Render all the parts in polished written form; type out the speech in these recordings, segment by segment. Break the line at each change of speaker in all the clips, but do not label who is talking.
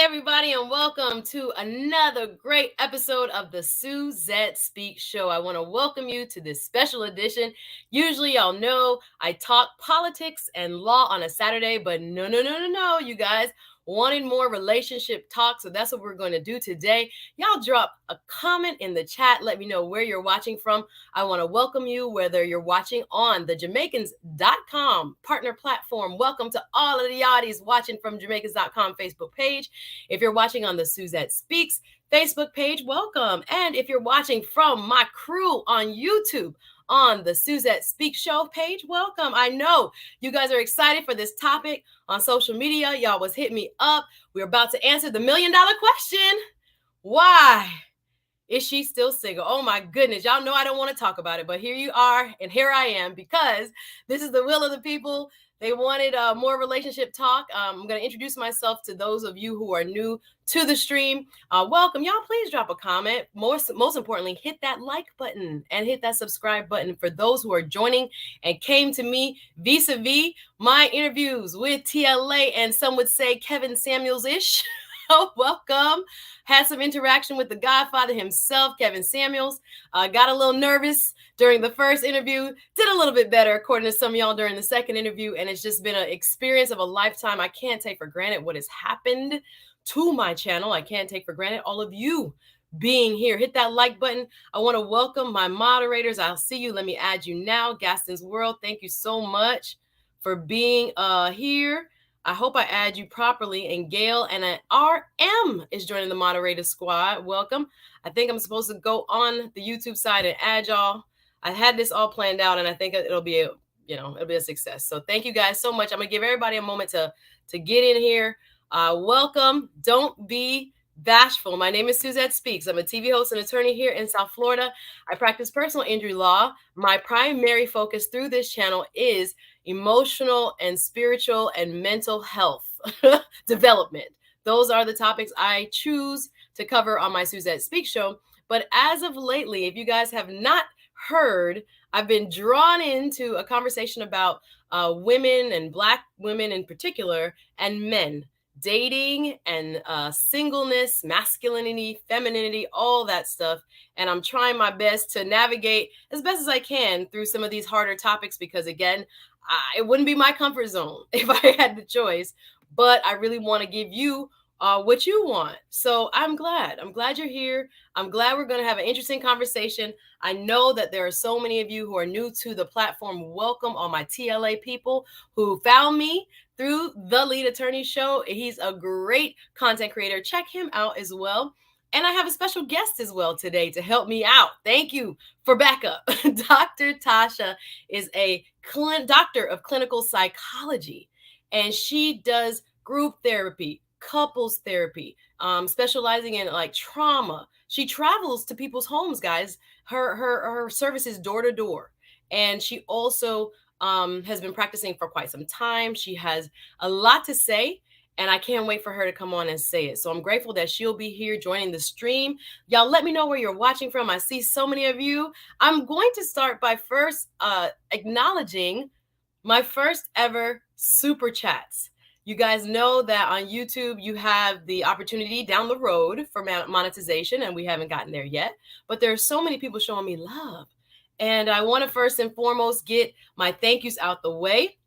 everybody, and welcome to another great episode of the Suzette Speak Show. I want to welcome you to this special edition. Usually, y'all know I talk politics and law on a Saturday, but no, you guys wanted more relationship talk, so that's what we're going to do today. Y'all drop a comment in the chat. Let me know where you're watching from. I want to welcome you, whether you're watching on the Jamaicans.com partner platform. Welcome to all of the yachties watching from Jamaicans.com Facebook page. If you're watching on the Suzette Speaks Facebook page, welcome. And if you're watching from my crew on YouTube, on the Suzette Speak Show page, welcome. I know you guys are excited for this topic on social media. Y'all was hitting me up. We're about to answer the $1 million question. Why is she still single? Oh my goodness. Y'all know I don't want to talk about it, but here you are and here I am because this is the will of the people. They wanted more relationship talk. I'm going to introduce myself to those of you who are new to the stream. Welcome. Y'all, please drop a comment. Most importantly, hit that like button and hit that subscribe button for those who are joining and came to me vis-a-vis my interviews with TLA and some would say Kevin Samuels-ish. Welcome. Had some interaction with the Godfather himself, Kevin Samuels. Got a little nervous during the first interview. Did a little bit better, according to some of y'all, during the second interview. And it's just been an experience of a lifetime. I can't take for granted what has happened to my channel. I can't take for granted all of you being here. Hit that like button. I want to welcome my moderators. I'll see you. Let me add you now. Gaston's World, thank you so much for being here. I hope I add you properly. And Gail and an RM is joining the moderator squad. Welcome. I think I'm supposed to go on the YouTube side and add y'all. I had this all planned out, and I think it'll be a success. So thank you guys so much. I'm gonna give everybody a moment to get in here. Welcome. Don't be bashful. My name is Suzette Speaks. I'm a TV host and attorney here in South Florida. I practice personal injury law. My primary focus through this channel is emotional and spiritual and mental health development. Those are the topics I choose to cover on my Suzette Speak show. But as of lately, if you guys have not heard, I've been drawn into a conversation about women and Black women in particular and men. Dating and singleness, masculinity, femininity, all that stuff. And I'm trying my best to navigate as best as I can through some of these harder topics because, again, it wouldn't be my comfort zone if I had the choice. But I really want to give you what you want. So I'm glad you're here. I'm glad we're going to have an interesting conversation. I know that there are so many of you who are new to the platform. Welcome, all my TLA people who found me through the Lead Attorney Show. He's a great content creator. Check him out as well. And I have a special guest as well today to help me out. Thank you for backup. Dr. Tasha is a doctor of clinical psychology, and she does group therapy, couples therapy, specializing in like trauma. She travels to people's homes, guys. Her service is door to door. And she also has been practicing for quite some time. She has a lot to say, and I can't wait for her to come on and say it. So I'm grateful that she'll be here joining the stream. Y'all let me know where you're watching from. I see so many of you. I'm going to start by first acknowledging my first ever super chats. You guys know that on YouTube, you have the opportunity down the road for monetization, and we haven't gotten there yet. But there are so many people showing me love. And I want to first and foremost get my thank yous out the way.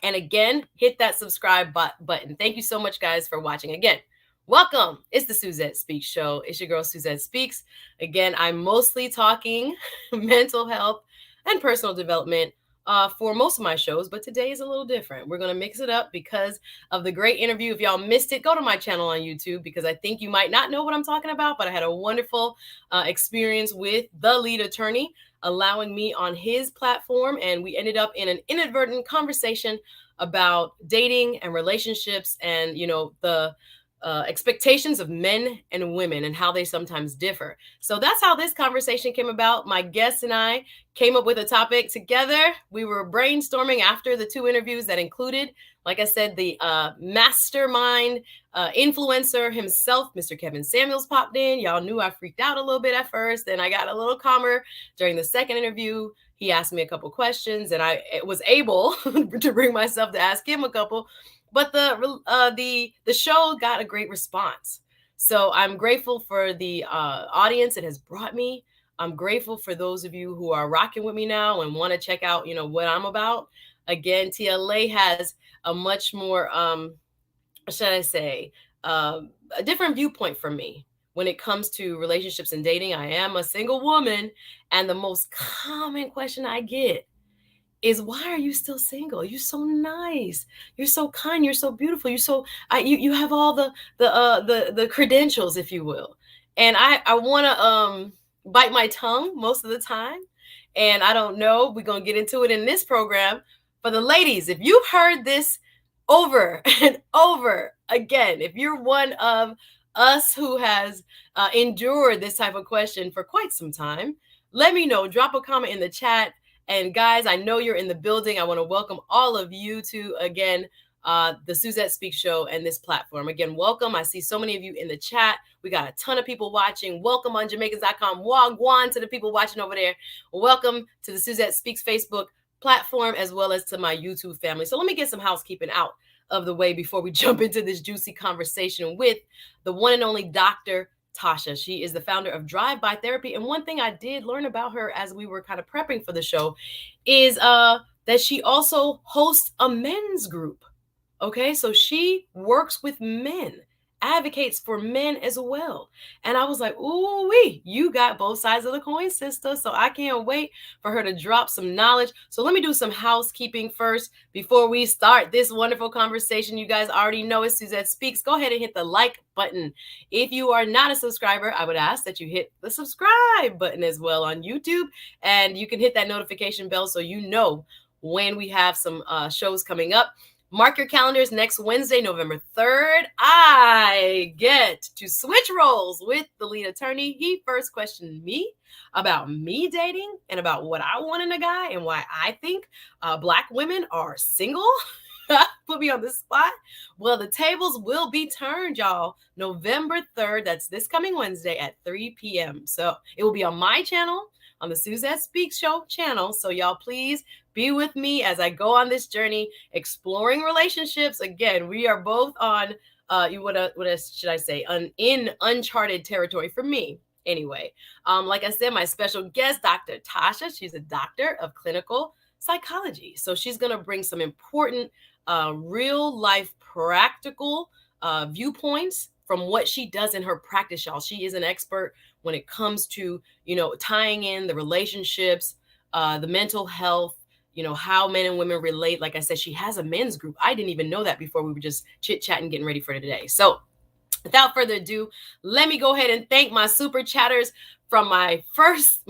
And again, hit that subscribe button. Thank you so much, guys, for watching. Again, welcome. It's the Suzette Speaks show. It's your girl, Suzette Speaks. Again, I'm mostly talking mental health and personal development for most of my shows, but today is a little different. We're going to mix it up because of the great interview. If y'all missed it, go to my channel on YouTube because I think you might not know what I'm talking about, but I had a wonderful experience with the lead attorney allowing me on his platform, and we ended up in an inadvertent conversation about dating and relationships and, you know, the expectations of men and women and how they sometimes differ. So that's how this conversation came about. My guest and I came up with a topic together. We were brainstorming after the two interviews that included, like I said, the mastermind influencer himself, Mr. Kevin Samuels, popped in. Y'all knew I freaked out a little bit at first, and I got a little calmer during the second interview. He asked me a couple questions, and I was able to bring myself to ask him a couple. But the show got a great response. So I'm grateful for the audience it has brought me. I'm grateful for those of you who are rocking with me now and want to check out, what I'm about. Again, TLA has a much more, what should I say, a different viewpoint from me when it comes to relationships and dating. I am a single woman, and the most common question I get is, why are you still single? You're so nice. You're so kind. You're so beautiful. You have all the credentials, if you will. And I want to bite my tongue most of the time. And I don't know. We're gonna get into it in this program. For the ladies, if you've heard this over and over again, if you're one of us who has endured this type of question for quite some time, let me know. Drop a comment in the chat. And guys, I know you're in the building. I want to welcome all of you to, again, the Suzette Speaks Show and this platform. Again, welcome. I see so many of you in the chat. We got a ton of people watching. Welcome on Jamaicans.com. Wagwan to the people watching over there. Welcome to the Suzette Speaks Facebook platform, as well as to my YouTube family. So let me get some housekeeping out of the way before we jump into this juicy conversation with the one and only Dr. Tasha. She is the founder of Drive By Therapy. And one thing I did learn about her as we were kind of prepping for the show is that she also hosts a men's group. Okay, so she works with men, advocates for men as well. And I was like, ooh wee, you got both sides of the coin, sister. So I can't wait for her to drop some knowledge. So let me do some housekeeping first before we start this wonderful conversation. You guys already know it, Suzette Speaks. Go ahead and hit the like button. If you are not a subscriber, I would ask that you hit the subscribe button as well on YouTube. And you can hit that notification bell so you know when we have some shows coming up. Mark your calendars. Next Wednesday, November 3rd, I get to switch roles with the lead attorney. He first questioned me about me dating and about what I want in a guy and why I think Black women are single. Put me on the spot. Well, the tables will be turned, y'all. November 3rd, that's this coming Wednesday at 3 p.m. So it will be on my channel, on the Suzette Speaks Show channel. So y'all please be with me as I go on this journey exploring relationships. Again, we are both on what should I say? In uncharted territory for me. Anyway, like I said, my special guest, Dr. Tasha, she's a doctor of clinical psychology. So she's going to bring some important real life practical viewpoints from what she does in her practice, y'all. She is an expert when it comes to, tying in the relationships, the mental health, how men and women relate. Like I said, she has a men's group. I didn't even know that before we were just chit-chatting, getting ready for today. So without further ado, let me go ahead and thank my super chatters from my first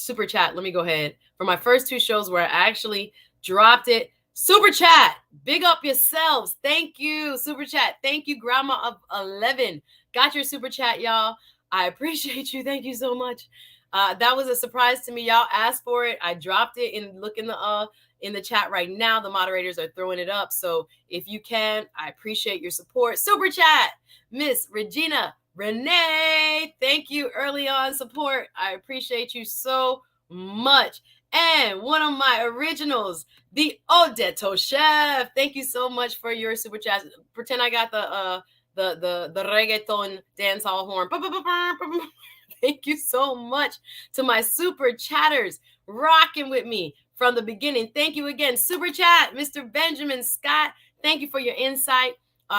super chat. Let me go ahead for my first two shows where I actually dropped it. Super chat, big up yourselves. Thank you, super chat. Thank you, Grandma of 11. Got your super chat, y'all. I appreciate you. Thank you so much. That was a surprise to me. Y'all asked for it. I dropped it and look in the chat right now. The moderators are throwing it up. So if you can, I appreciate your support. Super chat, Miss Regina Renee. Thank you early on support. I appreciate you so much. And one of my originals, the Odeto Chef. Thank you so much for your super chat. Pretend I got the reggaeton dance hall horn. Thank you so much to my super chatters rocking with me from the beginning. Thank you again. Super chat, Mr. Benjamin Scott. Thank you for your insight.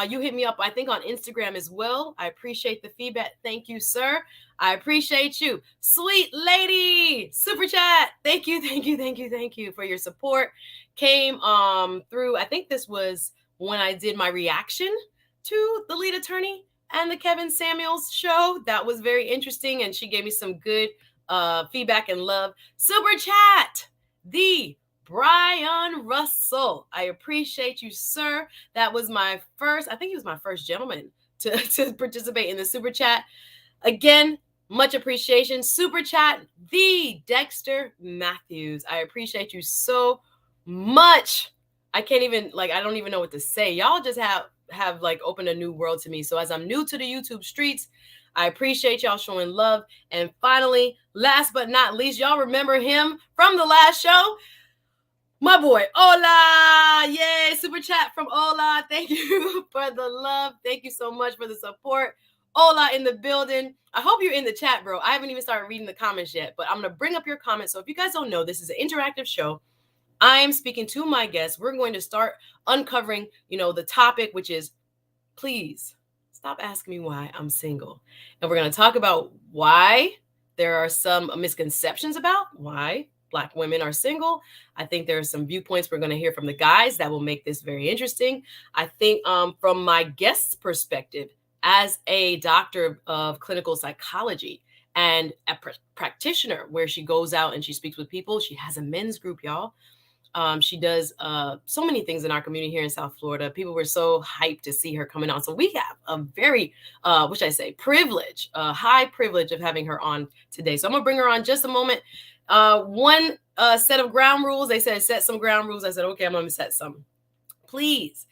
You hit me up, I think, on Instagram as well. I appreciate the feedback. Thank you, sir. I appreciate you. Sweet lady, super chat. Thank you for your support. Came through, I think this was when I did my reaction to the lead attorney and the Kevin Samuels show. That was very interesting, and she gave me some good feedback and love. Super chat, the Brian Russell. I appreciate you, sir. That was my first, I think he was my first gentleman to participate in the super chat. Again, much appreciation. Super chat, the Dexter Matthews. I appreciate you so much. I can't even, I don't even know what to say. Y'all just have opened a new world to me. So as I'm new to the YouTube streets, I appreciate y'all showing love. And finally, last but not least, y'all remember him from the last show, My boy, Ola. Yay, super chat from Ola. Thank you for the love. Thank you so much for the support. Ola in the building. I hope you're in the chat, bro. I haven't even started reading the comments yet, but I'm going to bring up your comments. So if you guys don't know, this is an interactive show. I am speaking to my guests. We're going to start uncovering, the topic, which is, please stop asking me why I'm single. And we're going to talk about why there are some misconceptions about why Black women are single. I think there are some viewpoints we're going to hear from the guys that will make this very interesting. I think from my guest's perspective, as a doctor of clinical psychology and a practitioner where she goes out and she speaks with people, she has a men's group, y'all. She does so many things in our community here in South Florida. People were so hyped to see her coming on. So we have a very, what should I say, high privilege of having her on today. So I'm going to bring her on just a moment. One set of ground rules. They said set some ground rules. I said, okay, I'm going to set some. Please,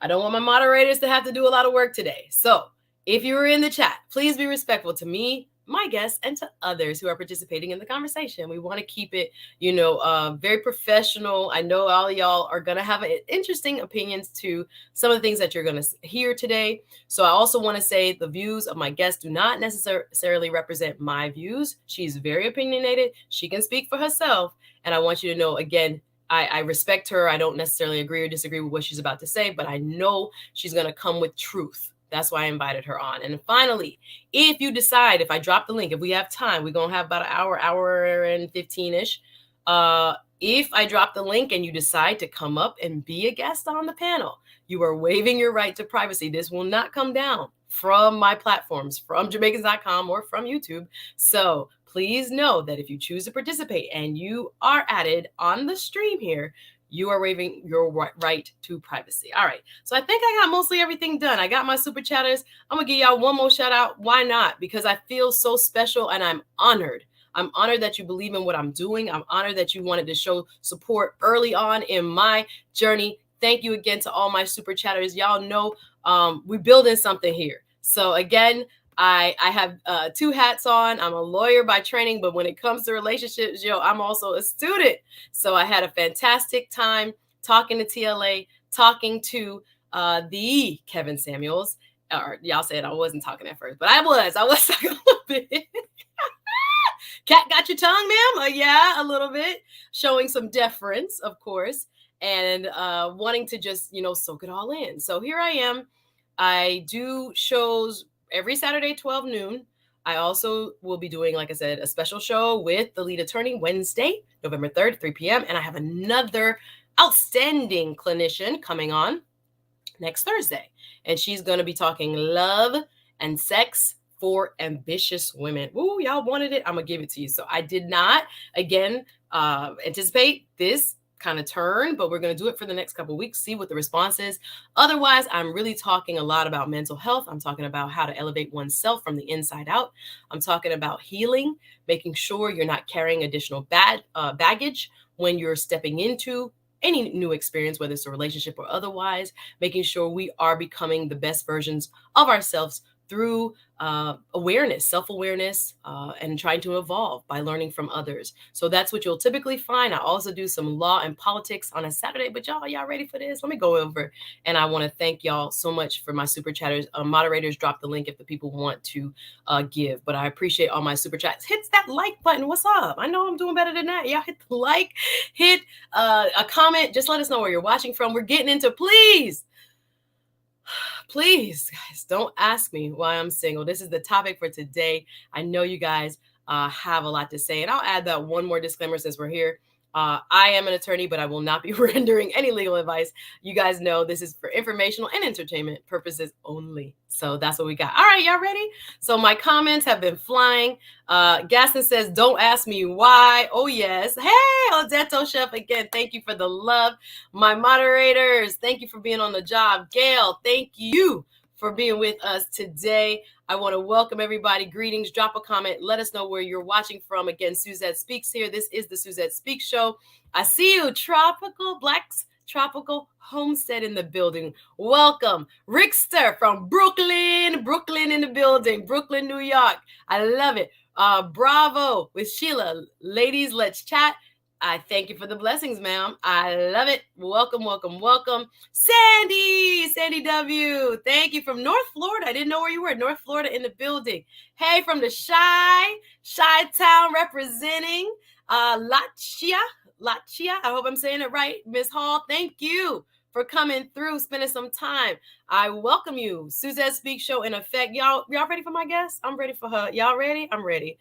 I don't want my moderators to have to do a lot of work today. So if you were in the chat, please be respectful to me, my guests, and to others who are participating in the conversation. We want to keep it, very professional. I know all of y'all are going to have interesting opinions to some of the things that you're going to hear today. So I also want to say the views of my guests do not necessarily represent my views. She's very opinionated. She can speak for herself. And I want you to know, again, I respect her. I don't necessarily agree or disagree with what she's about to say, but I know she's going to come with truth. That's why I invited her on. And finally, if you decide, if I drop the link, if we have time, we're going to have about an hour and 15-ish. If I drop the link and you decide to come up and be a guest on the panel, you are waiving your right to privacy. This will not come down from my platforms, from Jamaicans.com or from YouTube. So please know that if you choose to participate and you are added on the stream here, you are waiving your right to privacy. All right. So I think I got mostly everything done. I got my super chatters. I'm going to give y'all one more shout out. Why not? Because I feel so special and I'm honored. I'm honored that you believe in what I'm doing. I'm honored that you wanted to show support early on in my journey. Thank you again to all my super chatters. Y'all know we're building something here. So again, I have two hats on. I'm a lawyer by training, but when it comes to relationships, I'm also a student. So I had a fantastic time talking to TLA, talking to the Kevin Samuels. Or y'all said I wasn't talking at first, but I was talking a little bit. Cat got your tongue, ma'am? Yeah, a little bit. Showing some deference, of course, and wanting to just, soak it all in. So here I am. I do shows every Saturday, 12 noon. I also will be doing, like I said, a special show with the lead attorney Wednesday, November 3rd, 3 p.m. And I have another outstanding clinician coming on next Thursday. And she's going to be talking love and sex for ambitious women. Ooh, y'all wanted it. I'm going to give it to you. So I did not, again, anticipate this kind of turn, but we're going to do it for the next couple of weeks, see what the response is. Otherwise, I'm really talking a lot about mental health. I'm talking about how to elevate oneself from the inside out. I'm talking about healing, making sure you're not carrying additional baggage when you're stepping into any new experience, whether it's a relationship or otherwise, making sure we are becoming the best versions of ourselves through awareness, self-awareness, and trying to evolve by learning from others. So that's what you'll typically find. I also do some law and politics on a Saturday, but y'all ready for this? Let me go over. And I want to thank y'all so much for my super chatters. Moderators, drop the link if the people want to give, but I appreciate all my super chats. Hit that like button. What's up? I know I'm doing better than that. Y'all hit the like, hit a comment. Just let us know where you're watching from. We're getting into, please, guys, don't ask me why I'm single. This is the topic for today. I know you guys have a lot to say, and I'll add that one more disclaimer since we're here. I am an attorney, but I will not be rendering any legal advice. You guys know this is for informational and entertainment purposes only. So that's what we got. All right, y'all ready? So my comments have been flying. Gaston says, don't ask me why. Oh, yes. Hey, Odetto Chef, again, thank you for the love. My moderators, thank you for being on the job. Gail, thank you for being with us today. I want to welcome everybody. Greetings. Drop a comment. Let us know where you're watching from. Again, Suzette Speaks here. This is the Suzette Speaks Show. I see you. Black's Tropical Homestead in the building. Welcome. Rickster from Brooklyn in the building. Brooklyn, New York. I love it. Bravo with Sheila. Ladies, let's chat. I thank you for the blessings, ma'am. I love it. Welcome, welcome, welcome. Sandy W. Thank you from North Florida. I didn't know where you were. North Florida in the building. Hey, from the Chi-Town representing Lachia. I hope I'm saying it right. Miss Hall, thank you for coming through, spending some time. I welcome you. Suzette Speak Show in effect. Y'all ready for my guest? I'm ready for her. Y'all ready? I'm ready.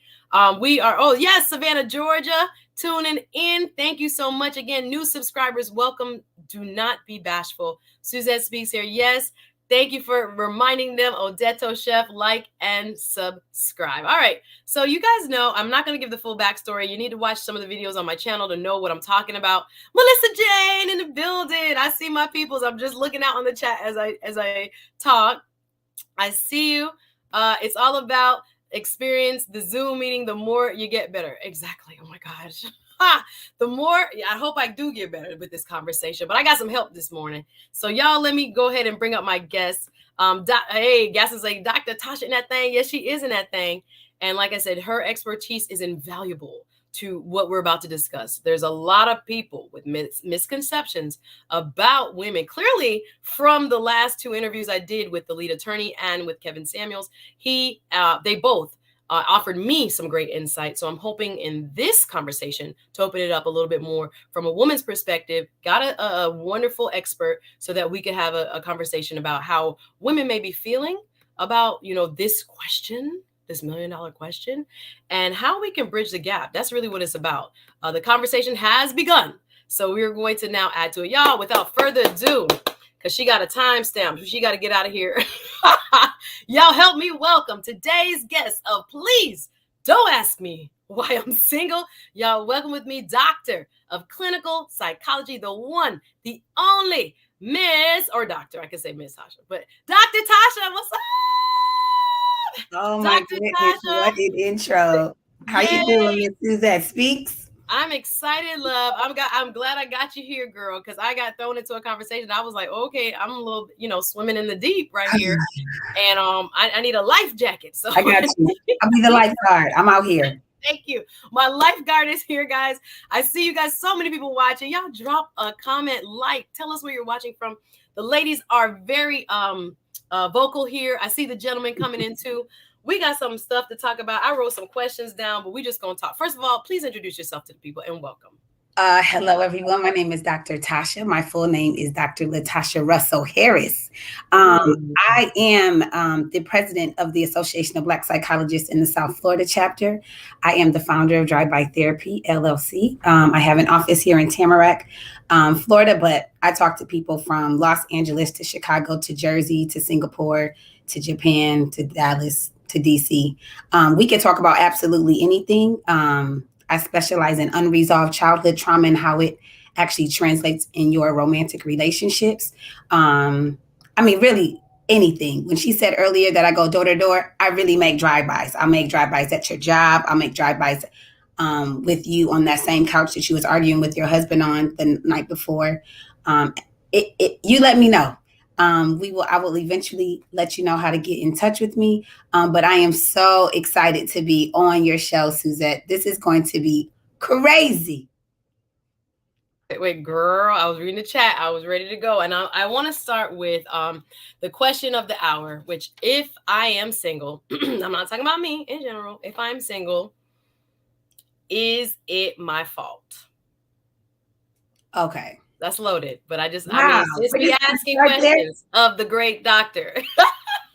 We are, oh yes, Savannah, Georgia, tuning in. Thank you so much. Again, new subscribers, welcome. Do not be bashful. Suzette Speaks here. Yes. Thank you for reminding them. Odetto Chef, like and subscribe. All right. So you guys know, I'm not going to give the full backstory. You need to watch some of the videos on my channel to know what I'm talking about. Melissa Jane in the building. I see my peoples. I'm just looking out on the chat as I talk. I see you. It's all about experience, the Zoom meeting. The more you get better. Exactly. Oh my gosh. The more, I hope I do get better with this conversation, but I got some help this morning. So y'all, let me go ahead and bring up my guest. Hey, guest is like, Dr. Tasha in that thing. Yes, she is in that thing. And like I said, her expertise is invaluable to what we're about to discuss. There's a lot of people with misconceptions about women. Clearly, from the last two interviews I did with the lead attorney and with Kevin Samuels, they both offered me some great insight. So I'm hoping in this conversation to open it up a little bit more from a woman's perspective. Got a wonderful expert so that we could have a conversation about how women may be feeling about, this question, this $1 million question, and how we can bridge the gap. That's really what it's about. The conversation has begun. So we're going to now add to it. Y'all, without further ado, because she got a timestamp, so she got to get out of here. Y'all help me welcome today's guest of Please Don't Ask Me Why I'm Single. Y'all welcome with me, Doctor of Clinical Psychology, the one, the only Miss, or Doctor, I can say Miss Tasha, but Dr. Tasha, what's up?
Oh my goodness,
Tasha.
what an intro. How you doing, Miss Suzette Speaks?
I'm excited, love. I'm glad I got you here, girl, because I got thrown into a conversation. I was like, okay, I'm a little, swimming in the deep right here. And I need a life jacket. So
I got you. I'll be the lifeguard. I'm out here.
Thank you. My lifeguard is here, guys. I see you guys, so many people watching. Y'all drop a comment, tell us where you're watching from. The ladies are very vocal here. I see the gentleman coming in too. We got some stuff to talk about. I wrote some questions down, but we just going to talk. First of all, please introduce yourself to the people and welcome.
Hello, everyone. My name is Dr. Tasha. My full name is Dr. LaTasha Russell Harris. I am the president of the Association of Black Psychologists in the South Florida chapter. I am the founder of Drive-By Therapy, LLC. I have an office here in Tamarack, Florida, but I talk to people from Los Angeles to Chicago to Jersey to Singapore to Japan to Dallas to DC. We can talk about absolutely anything. I specialize in unresolved childhood trauma and how it actually translates in your romantic relationships. Really anything. When she said earlier that I go door to door, I really make drive-bys. I'll make drive-bys at your job. I'll make drive-bys with you on that same couch that you was arguing with your husband on the night before. You let me know. I will eventually let you know how to get in touch with me. But I am so excited to be on your show, Suzette. This is going to be crazy.
Wait, girl, I was reading the chat. I was ready to go. And I want to start with the question of the hour, which if I am single, I'm not talking about me in general. If I'm single, is it my fault?
Okay.
That's loaded, but just be asking questions of the great doctor.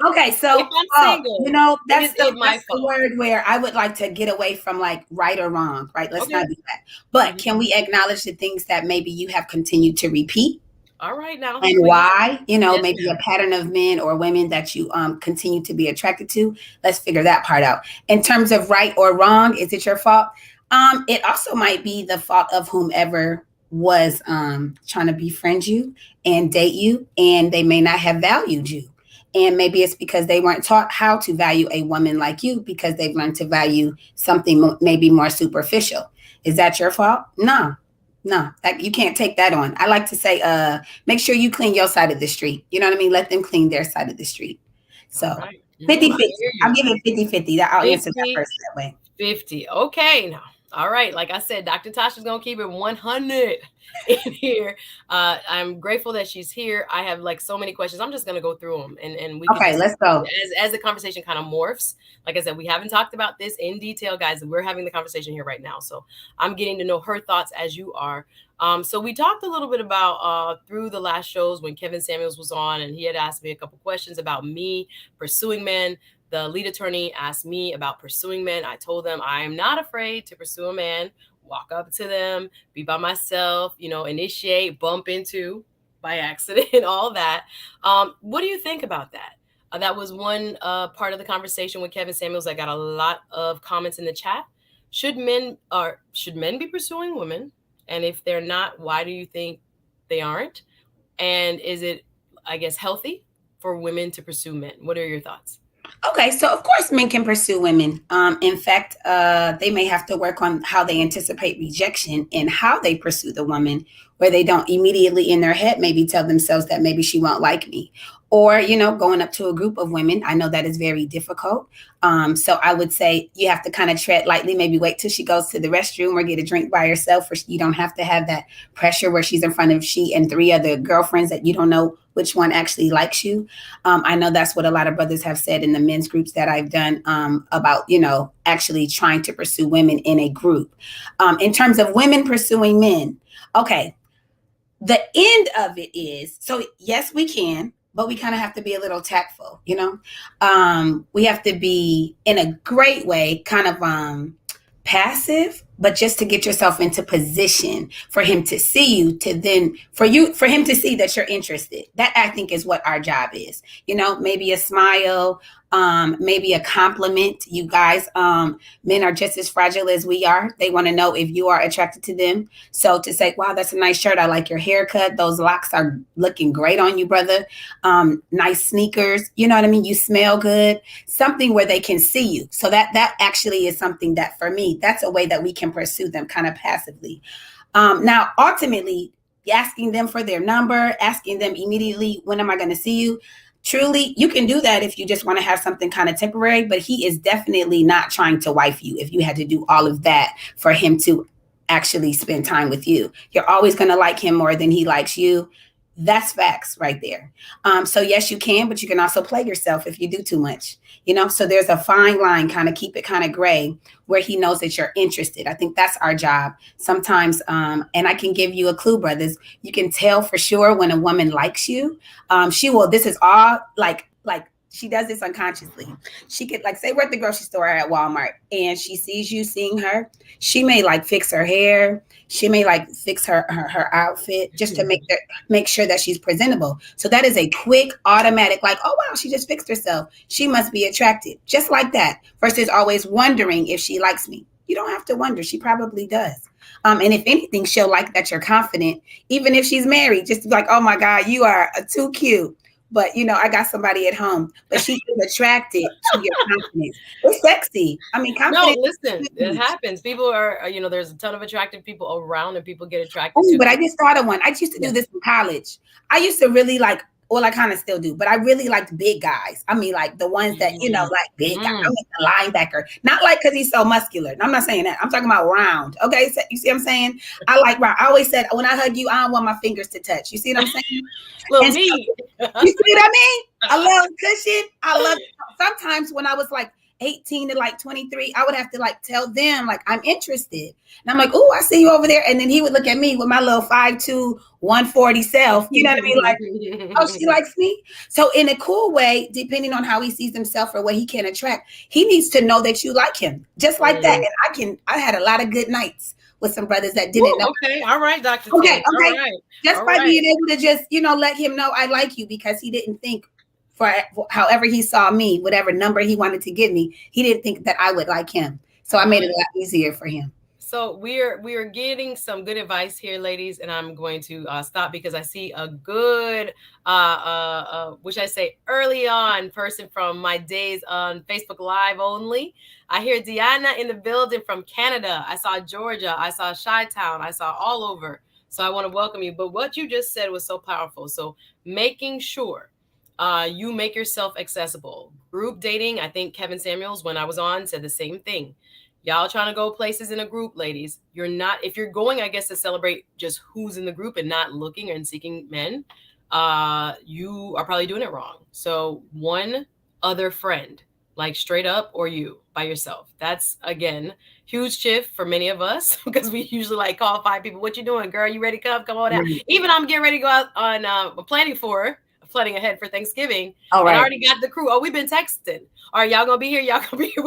Okay, so if I'm single, that's the word where I would like to get away from like right or wrong, right? Let's not do that. But can we acknowledge the things that maybe you have continued to repeat?
All right, now.
And why, maybe a pattern of men or women that you continue to be attracted to. Let's figure that part out. In terms of right or wrong, is it your fault? It also might be the fault of whomever was trying to befriend you and date you, and they may not have valued you. And maybe it's because they weren't taught how to value a woman like you because they've learned to value something maybe more superficial. Is that your fault? No, you can't take that on. I like to say, make sure you clean your side of the street. You know what I mean? Let them clean their side of the street. So 50-50. I'll give it 50-50. I'll answer that first that way.
50. Okay. Now All right. Like I said, Dr. Tasha's going to keep it 100 in here. I'm grateful that she's here. I have like so many questions. I'm just going to go through them and we could
Okay,
just,
let's go.
as the conversation kind of morphs. Like I said, we haven't talked about this in detail, guys. We're having the conversation here right now. So I'm getting to know her thoughts as you are. So we talked a little bit about through the last shows when Kevin Samuels was on, and he had asked me a couple questions about me pursuing men. The lead attorney asked me about pursuing men. I told them I am not afraid to pursue a man, walk up to them, be by myself, initiate, bump into by accident, all that. What do you think about that? That was one part of the conversation with Kevin Samuels. I got a lot of comments in the chat. Should men be pursuing women? And if they're not, why do you think they aren't? And is it, I guess, healthy for women to pursue men? What are your thoughts?
Okay, so of course men can pursue women. In fact, they may have to work on how they anticipate rejection and how they pursue the woman, where they don't immediately in their head maybe tell themselves that maybe she won't like me. Or, going up to a group of women. I know that is very difficult. So I would say you have to kind of tread lightly, maybe wait till she goes to the restroom or get a drink by herself, or you don't have to have that pressure where she's in front of she and three other girlfriends that you don't know which one actually likes you. I know that's what a lot of brothers have said in the men's groups that I've done about, actually trying to pursue women in a group. In terms of women pursuing men, okay, the end of it is, so yes, we can, but we kind of have to be a little tactful, we have to be in a great way, kind of passive, but just to get yourself into position for him to see you, to then for him to see that you're interested. That I think is what our job is. Maybe a smile, maybe a compliment. You guys, men are just as fragile as we are. They want to know if you are attracted to them. So to say, wow, that's a nice shirt. I like your haircut. Those locks are looking great on you, brother. Nice sneakers. You know what I mean? You smell good. Something where they can see you. So that actually is something that for me, that's a way that we can pursue them kind of passively. Now, ultimately, asking them for their number, asking them immediately, when am I going to see you? Truly, you can do that if you just want to have something kind of temporary, but he is definitely not trying to wife you if you had to do all of that for him to actually spend time with you. You're always going to like him more than he likes you. That's facts right there. So yes, you can, but you can also play yourself if you do too much, so there's a fine line, kind of keep it kind of gray where he knows that you're interested. I think that's our job sometimes. And I can give you a clue, brothers. You can tell for sure when a woman likes you. She will, this is all like she does this unconsciously. She could, like, say we're at the grocery store at Walmart and she sees you seeing her. She may like fix her hair. She may like fix her outfit just to make sure that she's presentable. So that is a quick automatic, like, oh wow, she just fixed herself. She must be attracted, just like that. Versus always wondering if she likes me. You don't have to wonder. She probably does. And if anything, she'll like that you're confident, even if she's married. Just like, oh my God, you are too cute. But I got somebody at home. But she is attracted to your confidence. It's sexy. I mean, confidence.
No, listen, it happens. People are, there's a ton of attractive people around, and people get attracted
Oh,
to
but
them.
I just thought of one. I used to do this in college. I used to really like, well, I kind of still do, but I really liked big guys. I mean, like the ones that, like big guys. I'm like the linebacker. Not like because he's so muscular. I'm not saying that. I'm talking about round. Okay. So, you see what I'm saying? I like round. I always said, when I hug you, I don't want my fingers to touch. You see what I'm saying?
Little meat.
You see what I mean? I love cushion. I love sometimes when I was like 18 to like 23, I would have to like tell them like I'm interested. And I'm like, oh, I see you over there. And then he would look at me with my little 5'2", 140 self. You know what I mean? Like, oh, she likes me. So in a cool way, depending on how he sees himself or what he can attract, he needs to know that you like him. Just like that. And I had a lot of good nights with some brothers that didn't know.
Okay, all right, Dr.
Okay.
All right.
Just by being able to just, let him know I like you, because he didn't think for however he saw me, whatever number he wanted to give me, he didn't think that I would like him. So I made it a lot easier for him.
So we are getting some good advice here, ladies, and I'm going to stop because I see a good, which I say early on, person from my days on Facebook Live only. I hear Deanna in the building from Canada. I saw Georgia. I saw Chi-Town. I saw all over. So I want to welcome you. But what you just said was so powerful. So making sure you make yourself accessible. Group dating, I think Kevin Samuels, when I was on, said the same thing. Y'all trying to go places in a group, ladies. You're not, if you're going, I guess, to celebrate just who's in the group and not looking and seeking men, you are probably doing it wrong. So one other friend, like straight up, or you by yourself. That's again huge shift for many of us because we usually like call 5 people. What you doing, girl? You ready to come? Come on out.
Right.
Even I'm getting ready to go out on planning ahead for Thanksgiving.
All
And I
right.
already got the crew. Oh, we've been texting. All right, y'all gonna be here. Y'all gonna be here.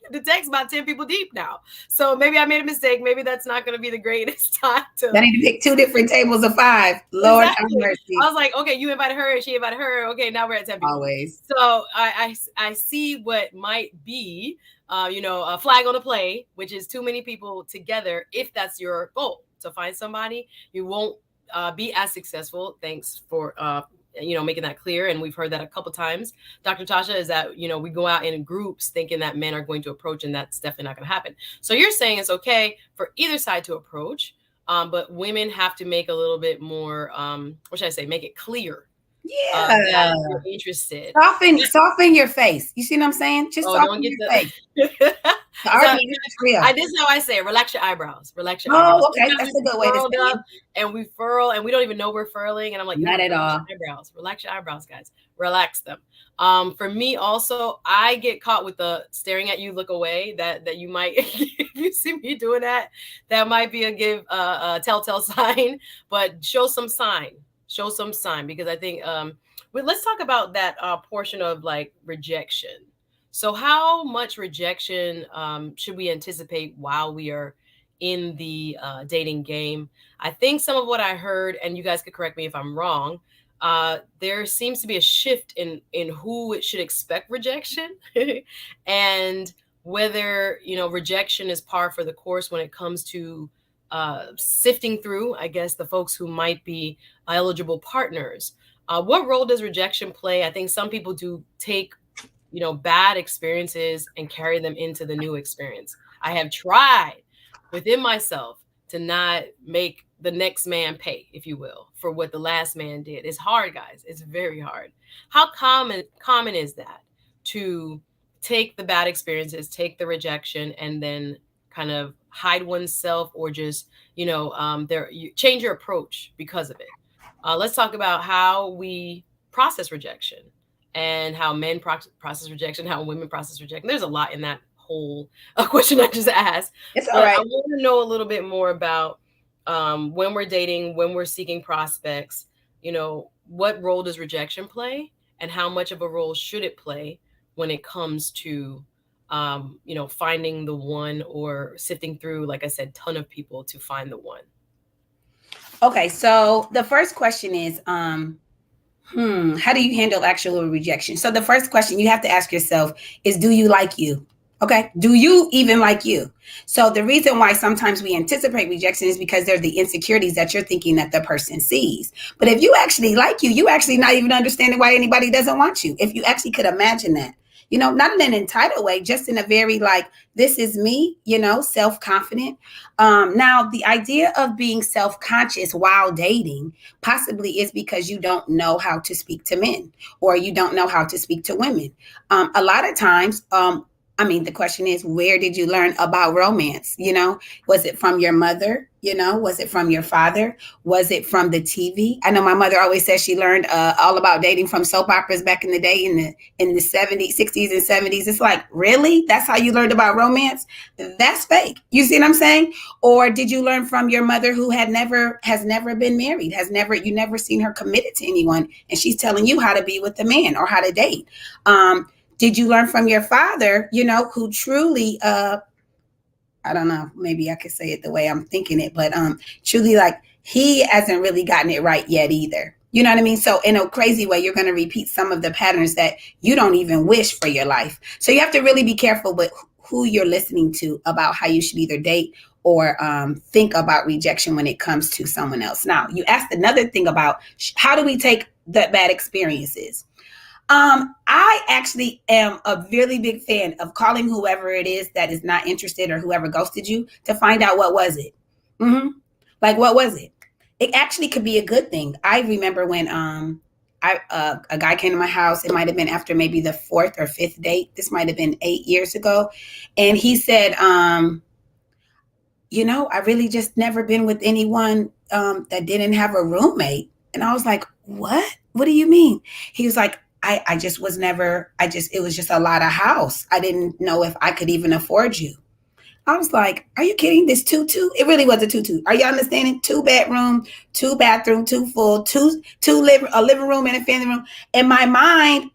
The text about 10 people deep now. So maybe I made a mistake. Maybe that's not going to be the greatest time to.
I need to pick 2 different tables of 5. Lord have mercy.
I was like, okay, you invited her and she invited her. Okay, now we're at 10 people.
Always.
So I see what might be, a flag on the play, which is too many people together. If that's your goal to find somebody, you won't be as successful. Thanks for making that clear. And we've heard that a couple times, Dr. Tasha, is that, we go out in groups thinking that men are going to approach, and that's definitely not going to happen. So you're saying it's okay for either side to approach, but women have to make a little bit more, what should I say, make it clear.
Yeah.
That you're interested.
Soften your face. You see what I'm saying? Just soften your face.
This is how I say it. Relax your eyebrows. Relax your eyebrows.
Okay. That's a good way to say it.
And we furl, and we don't even know we're furling. And I'm like,
not at all.
Eyebrows. Relax your eyebrows, guys. Relax them. For me, also, I get caught with the staring at you, look away. That you might, if you see me doing that might be a telltale sign. But show some sign. Because I think. Let's talk about that portion of like rejection. So how much rejection should we anticipate while we are in the dating game? I think some of what I heard, and you guys could correct me if I'm wrong, there seems to be a shift in who should expect rejection and whether, rejection is par for the course when it comes to sifting through, I guess, the folks who might be eligible partners. What role does rejection play? I think some people do take bad experiences and carry them into the new experience. I have tried within myself to not make the next man pay, if you will, for what the last man did. It's hard, guys. It's very hard. How common is that to take the bad experiences, take the rejection, and then kind of hide oneself or just, you change your approach because of it? Let's talk about how we process rejection and how men process rejection, how women process rejection. There's a lot in that whole question I just asked.
It's all right.
I want to know a little bit more about when we're dating, when we're seeking prospects, what role does rejection play and how much of a role should it play when it comes to, finding the one or sifting through, like I said, ton of people to find the one.
Okay, so the first question is, how do you handle actual rejection? So the first question you have to ask yourself is, do you like you? Okay, do you even like you? So the reason why sometimes we anticipate rejection is because they're the insecurities that you're thinking that the person sees. But if you actually like you actually not even understanding why anybody doesn't want you. If you actually could imagine that. Not in an entitled way, just in a very like, this is me, self-confident. Now, the idea of being self-conscious while dating possibly is because you don't know how to speak to men or you don't know how to speak to women. A lot of times, the question is, where did you learn about romance? Was it from your mother? Was it from your father? Was it from the TV? I know my mother always says she learned all about dating from soap operas back in the day in the 70s, 60s and 70s. It's like, really? That's how you learned about romance? That's fake. You see what I'm saying? Or did you learn from your mother who has never been married, you never seen her committed to anyone, and she's telling you how to be with a man or how to date? Did you learn from your father, who truly, I don't know, maybe I could say it the way I'm thinking it, but truly like he hasn't really gotten it right yet either. You know what I mean? So in a crazy way, you're going to repeat some of the patterns that you don't even wish for your life. So you have to really be careful with who you're listening to about how you should either date or think about rejection when it comes to someone else. Now, you asked another thing about how do we take the bad experiences? I actually am a really big fan of calling whoever it is that is not interested or whoever ghosted you to find out what was it. Like, what was it? It actually could be a good thing. I remember when a guy came to my house. It might have been after maybe the fourth or fifth date. This might have been 8 years ago. And he said, I really just never been with anyone that didn't have a roommate. And I was like, what? What do you mean? He was like, I just was never, it was just a lot of house. I didn't know if I could even afford you. I was like, are you kidding? This tutu? It really was a tutu. Are you understanding? 2 bedroom, 2 bathroom, two full, a living room and a family room. In my mind,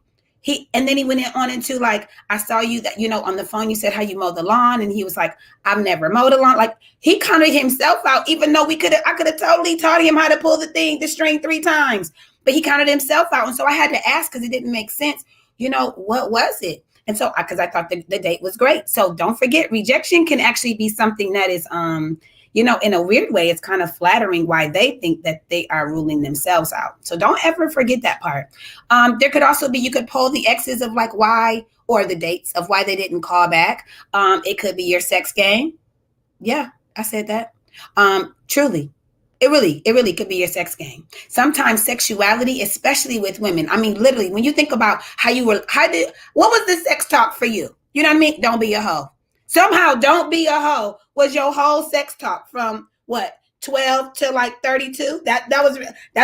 and then he went on into like, I saw you that, on the phone, you said how you mow the lawn. And he was like, I've never mowed a lawn. Like he counted himself out, even though I could have totally taught him how to pull the string 3 times, but he counted himself out. And so I had to ask, because it didn't make sense. What was it? And so, because I thought the date was great. So don't forget, rejection can actually be something that is, in a weird way, it's kind of flattering why they think that they are ruling themselves out. So don't ever forget that part. There could also be, you could pull the X's of like why, or the dates of why they didn't call back. It could be your sex game. Yeah, I said that. Truly. It really could be your sex game. Sometimes sexuality, especially with women. I mean, literally, when you think about what was the sex talk for you? You know what I mean? Don't be a hoe. Somehow, don't be a hoe was your whole sex talk from what, 12 to like 32? That's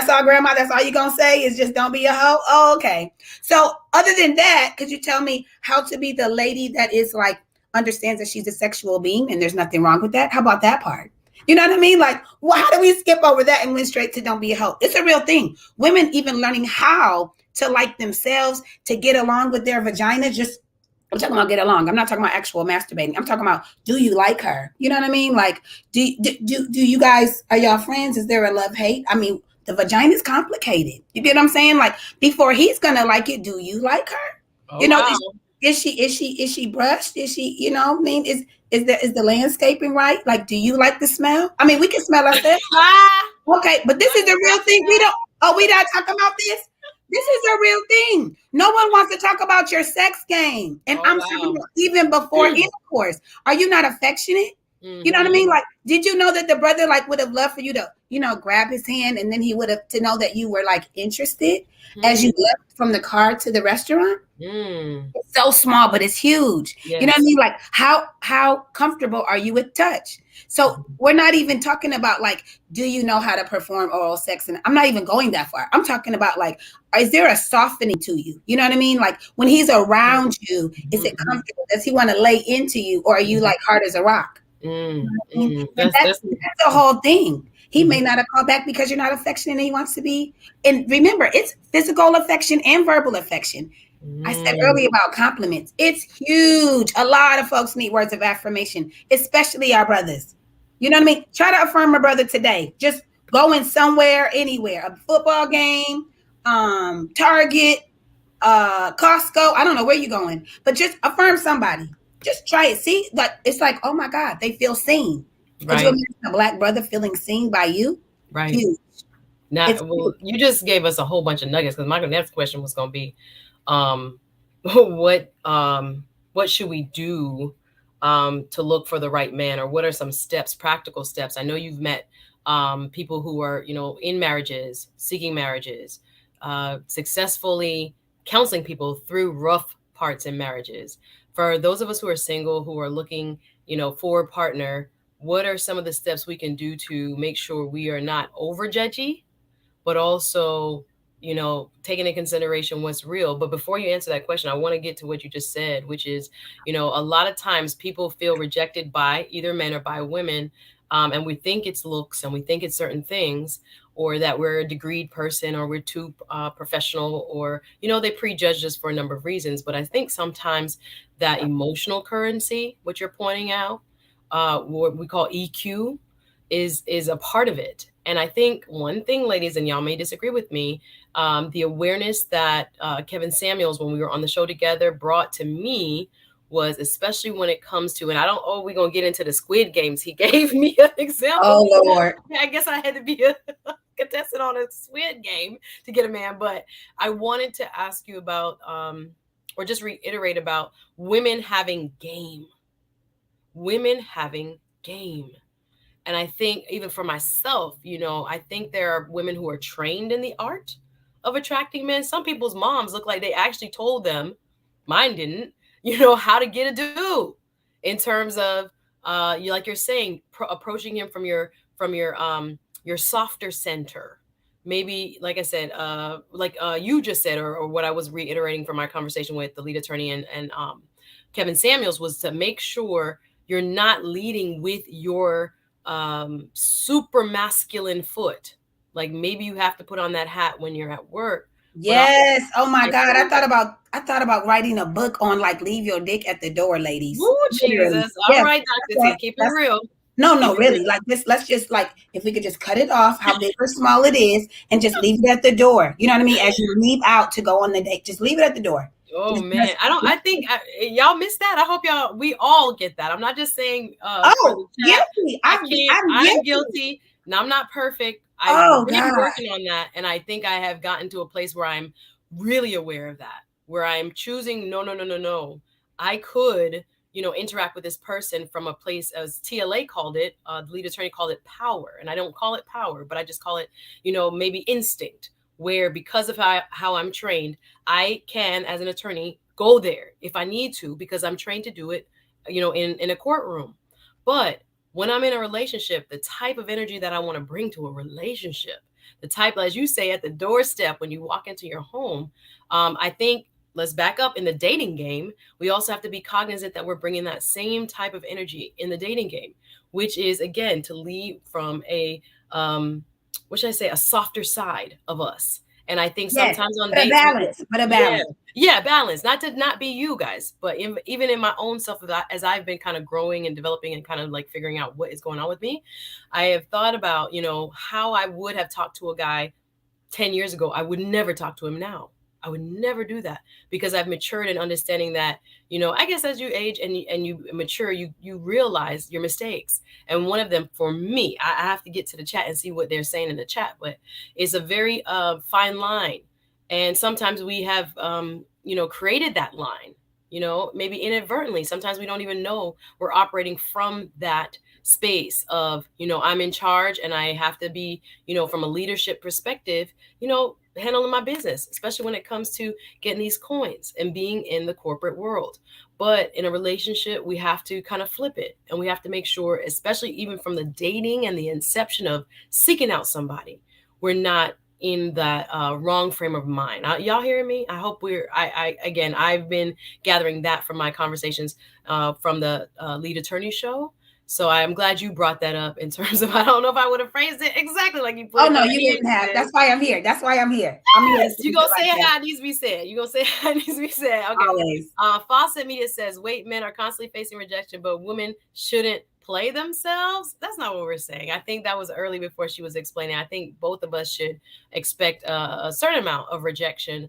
all, grandma. That's all you're going to say is just don't be a hoe? Oh, okay. So other than that, could you tell me how to be the lady that is like, understands that she's a sexual being and there's nothing wrong with that? How about that part? You know what I mean? Like, well, how do we skip over that and went straight to don't be a hoe? It's a real thing. Women even learning how to like themselves, to get along with their vagina. I'm talking about get along. I'm not talking about actual masturbating. I'm talking about, do you like her? You know what I mean? Like, do you guys, are y'all friends? Is there a love hate? I mean, the vagina is complicated. You get what I'm saying? Like, before he's gonna like it, do you like her?
Oh, wow.
Is she brushed? Is she, I mean, is the landscaping right? Like, do you like the smell? I mean, we can smell ourselves. Okay, but this is the real thing. We not talking about this. This is a real thing. No one wants to talk about your sex game. And I'm talking about even before intercourse. Are you not affectionate? Mm-hmm. You know what I mean? Like, did you know that the brother like would have loved for you to, grab his hand, and then he would have to know that you were like interested as you left from the car to the restaurant? It's so small, but it's huge. Yes. You know what I mean? Like, how comfortable are you with touch? So we're not even talking about like, do you know how to perform oral sex? And I'm not even going that far. I'm talking about like, is there a softening to you? You know what I mean? Like when he's around you, is it comfortable? Does he want to lay into you, or are you like hard as a rock? That's the whole thing. He may not have called back because you're not affectionate and he wants to be. And remember, it's physical affection and verbal affection. I said earlier about compliments. It's huge. A lot of folks need words of affirmation, especially our brothers. You know what I mean? Try to affirm a brother today. Just going somewhere, anywhere, a football game, Target, Costco. I don't know where you're going, but just affirm somebody. Just try it. See, like it's like, oh my God, they feel seen. Right. Could you imagine a Black brother feeling seen by you?
Right. Huge. Now, well, you just gave us a whole bunch of nuggets, because my next question was going to be, what should we do to look for the right man, or what are some steps, practical steps? I know you've met people who are, in marriages, seeking marriages, successfully counseling people through rough parts in marriages. For those of us who are single, who are looking, for a partner, what are some of the steps we can do to make sure we are not over judgy, but also, taking into consideration what's real? But before you answer that question, I want to get to what you just said, which is, a lot of times people feel rejected by either men or by women. And we think it's looks, and we think it's certain things, or that we're a degreed person, or we're too professional, or, they prejudge us for a number of reasons. But I think sometimes that emotional currency, what you're pointing out, what we call EQ, is a part of it. And I think one thing, ladies, and y'all may disagree with me, the awareness that Kevin Samuels, when we were on the show together, brought to me was, especially when it comes to, and we're going to get into the Squid Games. He gave me an example.
Oh, Lord.
I guess I had to be a contestant on a Squid Game to get a man. But I wanted to ask you about, or just reiterate about women having game. Women having game. And I think even for myself, I think there are women who are trained in the art of attracting men. Some people's moms look like they actually told them, mine didn't, you know, how to get a dude in terms of you, like you're saying, approaching him from your softer center. Maybe, like I said, like you just said, or what I was reiterating from my conversation with the lead attorney and Kevin Samuels, was to make sure you're not leading with your super masculine foot. Like maybe you have to put on that hat when you're at work.
Yes. Oh my God. I thought about writing a book on like leave your dick at the door, ladies.
Woo,
Literally.
Jesus. All
Yes.
right, Dr. T, keep it
That's
real.
no,
Keep
no,
it
really.
real.
Like this, let's just like if we could just cut it off, how big or small it is, and just leave it at the door. You know what I mean? As you leave out to go on the date, just leave it at the door.
Oh
Just
man, I think y'all missed that. I hope we all get that. I'm not just saying for the
oh,
chat.
guilty.
I can't.
I'm
I'm
guilty.
guilty. Now I'm not perfect. I've
Oh
been
God.
working on that, and I think I have gotten to a place where I'm really aware of that, where I'm choosing no, no, no, no, no. I could, you know, interact with this person from a place, as TLA called it, the lead attorney called it power, and I don't call it power, but I just call it, you know, maybe instinct, where because of how I'm trained, I can, as an attorney, go there if I need to because I'm trained to do it, you know, in a courtroom. But when I'm in a relationship, the type of energy that I want to bring to a relationship, the type, as you say, at the doorstep when you walk into your home, I think, let's back up in the dating game. We also have to be cognizant that we're bringing that same type of energy in the dating game, which is, again, to lead from what should I say, a softer side of us. And I think
Yes.
sometimes on
But a
dates,
balance. But a
yeah,
balance.
yeah, balance. Not to not be you guys, but even in my own self, as I've been kind of growing and developing and kind of like figuring out what is going on with me, I have thought about, you know, how I would have talked to a guy 10 years ago. I would never talk to him now. I would never do that because I've matured in understanding that, you know, I guess as you age and you mature, you realize your mistakes. And one of them for me, I have to get to the chat and see what they're saying in the chat, but it's a very fine line. And sometimes we have, you know, created that line, you know, maybe inadvertently. Sometimes we don't even know we're operating from that space of, you know, I'm in charge and I have to be, you know, from a leadership perspective, you know, handling my business, especially when it comes to getting these coins and being in the corporate world. But in a relationship, we have to kind of flip it, and we have to make sure, especially even from the dating and the inception of seeking out somebody, we're not in that wrong frame of mind. Y'all hearing me? I hope again, I've been gathering that from my conversations from the lead attorney show. So I'm glad you brought that up in terms of, I don't know if I would have phrased it exactly like you put
Oh
it,
no,
but
you didn't have. That's why I'm here. That's why I'm here. I'm here
yes,
to
you
keep it
gonna say
like
it
that.
how it needs to be said. You gonna say it how it needs to be said. Okay.
Always.
Fawcett Media says, wait, men are constantly facing rejection, but women shouldn't play themselves. That's not what we're saying. I think that was early before she was explaining. I think both of us should expect a certain amount of rejection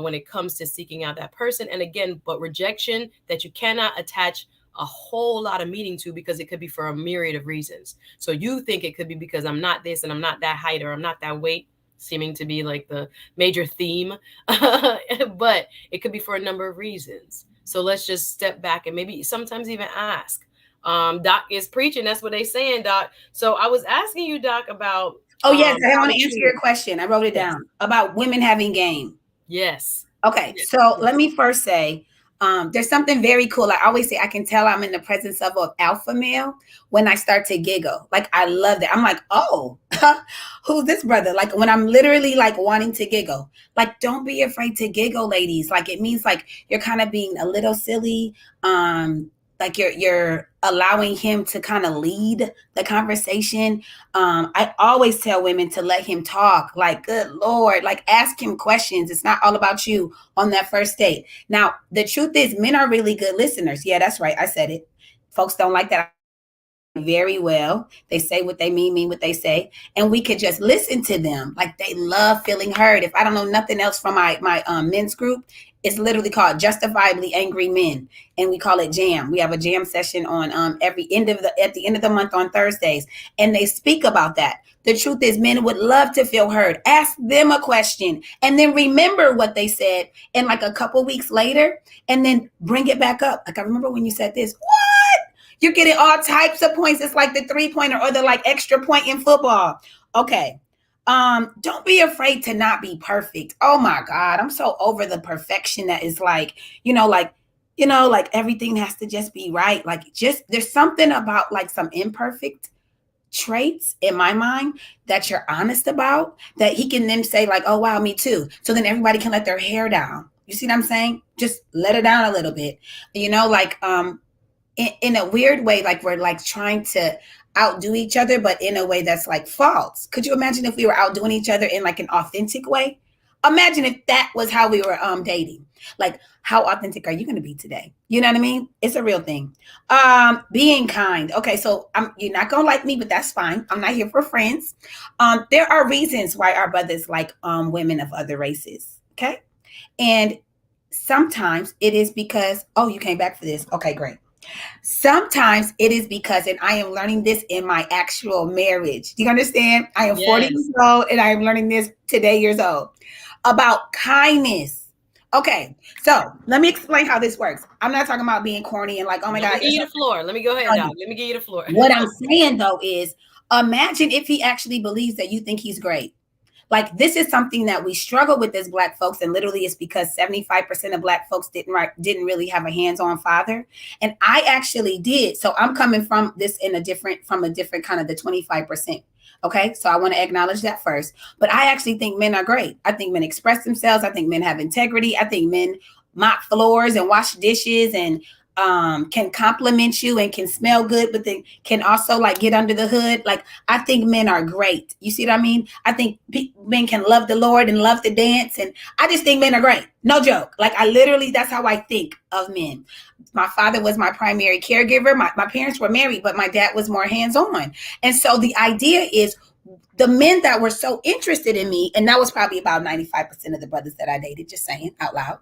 when it comes to seeking out that person. And again, but rejection that you cannot attach a whole lot of meaning to, because it could be for a myriad of reasons. So you think it could be because I'm not this and I'm not that height or I'm not that weight, seeming to be like the major theme, but it could be for a number of reasons. So let's just step back and maybe sometimes even ask. Doc is preaching. That's what they saying, Doc. So I was asking you, Doc, about
Oh yes, I
how
want
to
to answer
choose.
your question. I wrote it
Yes.
down about women having game.
Yes.
Okay,
Yes.
so
Yes.
let me first say, there's something very cool. I always say I can tell I'm in the presence of an alpha male when I start to giggle. Like I love that. I'm like, oh, who's this brother? Like when I'm literally like wanting to giggle. Like don't be afraid to giggle, ladies. Like it means like you're kind of being a little silly. Like you're allowing him to kind of lead the conversation. I always tell women to let him talk. Like, good Lord, like ask him questions. It's not all about you on that first date. Now, the truth is, men are really good listeners. Yeah, that's right. I said it. Folks don't like that very well. They say what they mean what they say, and we could just listen to them. Like they love feeling heard. If I don't know nothing else from my men's group, it's literally called Justifiably Angry Men, and we call it Jam. We have a jam session on at the end of the month on Thursdays, and they speak about that. The truth is, men would love to feel heard. Ask them a question, and then remember what they said, and like a couple weeks later, and then bring it back up. Like I remember when you said this. You're getting all types of points. It's like the 3-pointer or the like extra point in football. Okay. Don't be afraid to not be perfect. Oh my God, I'm so over the perfection that is like, like everything has to just be right. Like, just there's something about like some imperfect traits in my mind that you're honest about, that he can then say like, oh wow, me too. So then everybody can let their hair down. You see what I'm saying? Just let it down a little bit. Like in a weird way, like we're like trying to outdo each other, but in a way that's like false. Could you imagine if we were outdoing each other in like an authentic way? Imagine if that was how we were dating. Like, how authentic are you going to be today? You know what I mean? It's a real thing. Being kind. Okay, so you're not gonna like me, but that's fine. I'm not here for friends. There are reasons why our brothers like women of other races. Okay, and sometimes it is because, oh, you came back for this. Okay, great. Sometimes it is because, and I am learning this in my actual marriage. Do you understand? I am 40 years old and I am learning this today, years old, about kindness. Okay, so let me explain how this works. I'm not talking about being corny and like, oh my God.
Let me give you the floor. Let me go ahead, Doc. Let me give you the floor.
What I'm saying though is, imagine if he actually believes that you think he's great. Like, this is something that we struggle with as Black folks, and literally it's because 75% of Black folks didn't really have a hands-on father, and I actually did. So I'm coming from this from a different kind of the 25%. Okay, so I want to acknowledge that first. But I actually think men are great. I think men express themselves. I think men have integrity. I think men mop floors and wash dishes and can compliment you and can smell good, but then can also like get under the hood. Like, I think men are great. You see what I mean? I think men can love the Lord and love to dance. And I just think men are great. No joke. Like, I literally, that's how I think of men. My father was my primary caregiver. My parents were married, but my dad was more hands-on. And so the idea is, the men that were so interested in me, and that was probably about 95% of the brothers that I dated, just saying out loud.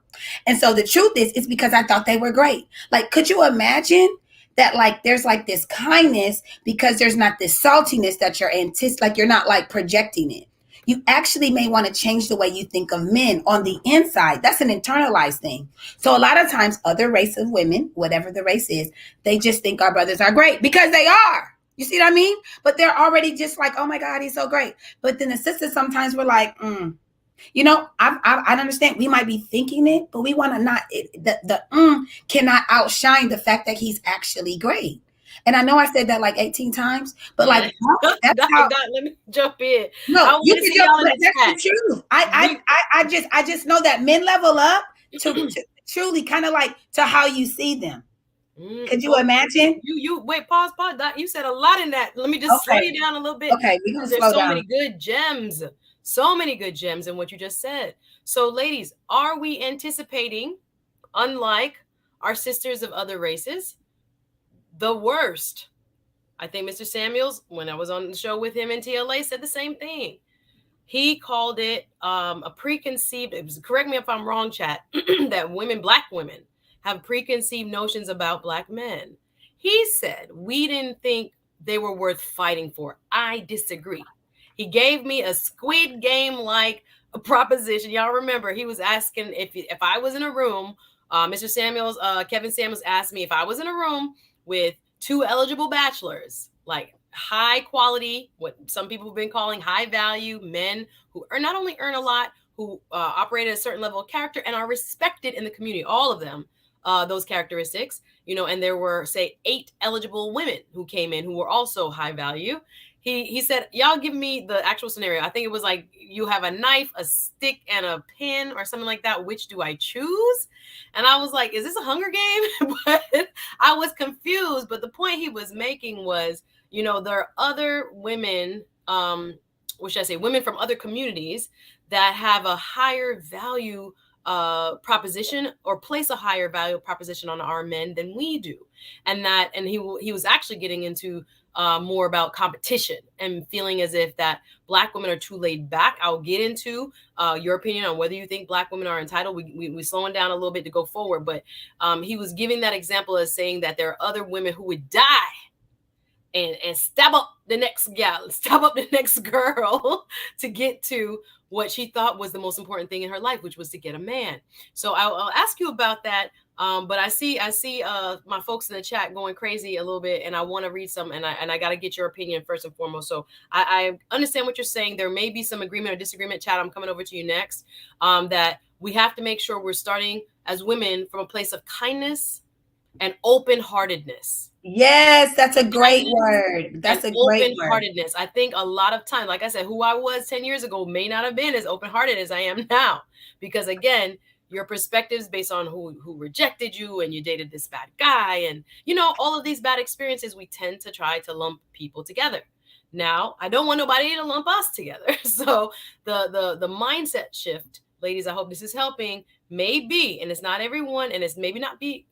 And so the truth is, it's because I thought they were great. Like, could you imagine that, like, there's like this kindness because there's not this saltiness that you're like, you're not like projecting it. You actually may want to change the way you think of men on the inside. That's an internalized thing. So a lot of times other race of women, whatever the race is, they just think our brothers are great because they are. You see what I mean? But they're already just like, oh my God, he's so great. But then the sisters sometimes were like, I understand we might be thinking it, but we want to not, cannot outshine the fact that he's actually great. And I know I said that like 18 times, but like,
that's how, let me jump in.
No, you can jump in. That's the truth. I just know that men level up to truly kind of like to how you see them. Could you imagine?
You wait, pause. You said a lot in that. Let me just slow you down a little bit.
Okay, we're gonna slow down.
Many good gems. So many good gems in what you just said. So, ladies, are we anticipating, unlike our sisters of other races, the worst? I think Mr. Samuels, when I was on the show with him in TLA, said the same thing. He called it a preconceived, correct me if I'm wrong, chat, that Black women, have preconceived notions about Black men. He said we didn't think they were worth fighting for. I disagree. He gave me a Squid Game-like proposition. Y'all remember, he was asking if I was in a room, Mr. Samuels, Kevin Samuels asked me if I was in a room with two eligible bachelors, like high quality, what some people have been calling high value men who not only earn a lot, who operate at a certain level of character and are respected in the community, all of them. Those characteristics, and there were, say, 8 eligible women who came in who were also high value. He said, y'all give me the actual scenario. I think it was like, you have a knife, a stick, and a pin or something like that. Which do I choose? And I was like, is this a Hunger Game? But I was confused. But the point he was making was, there are other women, what should I say, women from other communities that have a higher value proposition, or place a higher value proposition on our men than we do. And he was actually getting into more about competition and feeling as if that Black women are too laid back. I'll get into your opinion on whether you think Black women are entitled. We're slowing down a little bit to go forward, but he was giving that example as saying that there are other women who would die and stab up the next gal, stab up the next girl to get to what she thought was the most important thing in her life, which was to get a man. So I'll ask you about that. But I see my folks in the chat going crazy a little bit, and I want to read some, and I got to get your opinion first and foremost. So I understand what you're saying. There may be some agreement or disagreement. Chat, I'm coming over to you next. That we have to make sure we're starting as women from a place of kindness and open-heartedness.
Yes, that's a great word. That's a great word.
Open-heartedness. I think a lot of times, like I said, who I was 10 years ago may not have been as open-hearted as I am now, because again, your perspectives based on who rejected you, and you dated this bad guy, and all of these bad experiences, we tend to try to lump people together. Now, I don't want nobody to lump us together. So the mindset shift, ladies, I hope this is helping. Maybe, and it's not everyone, and it may not be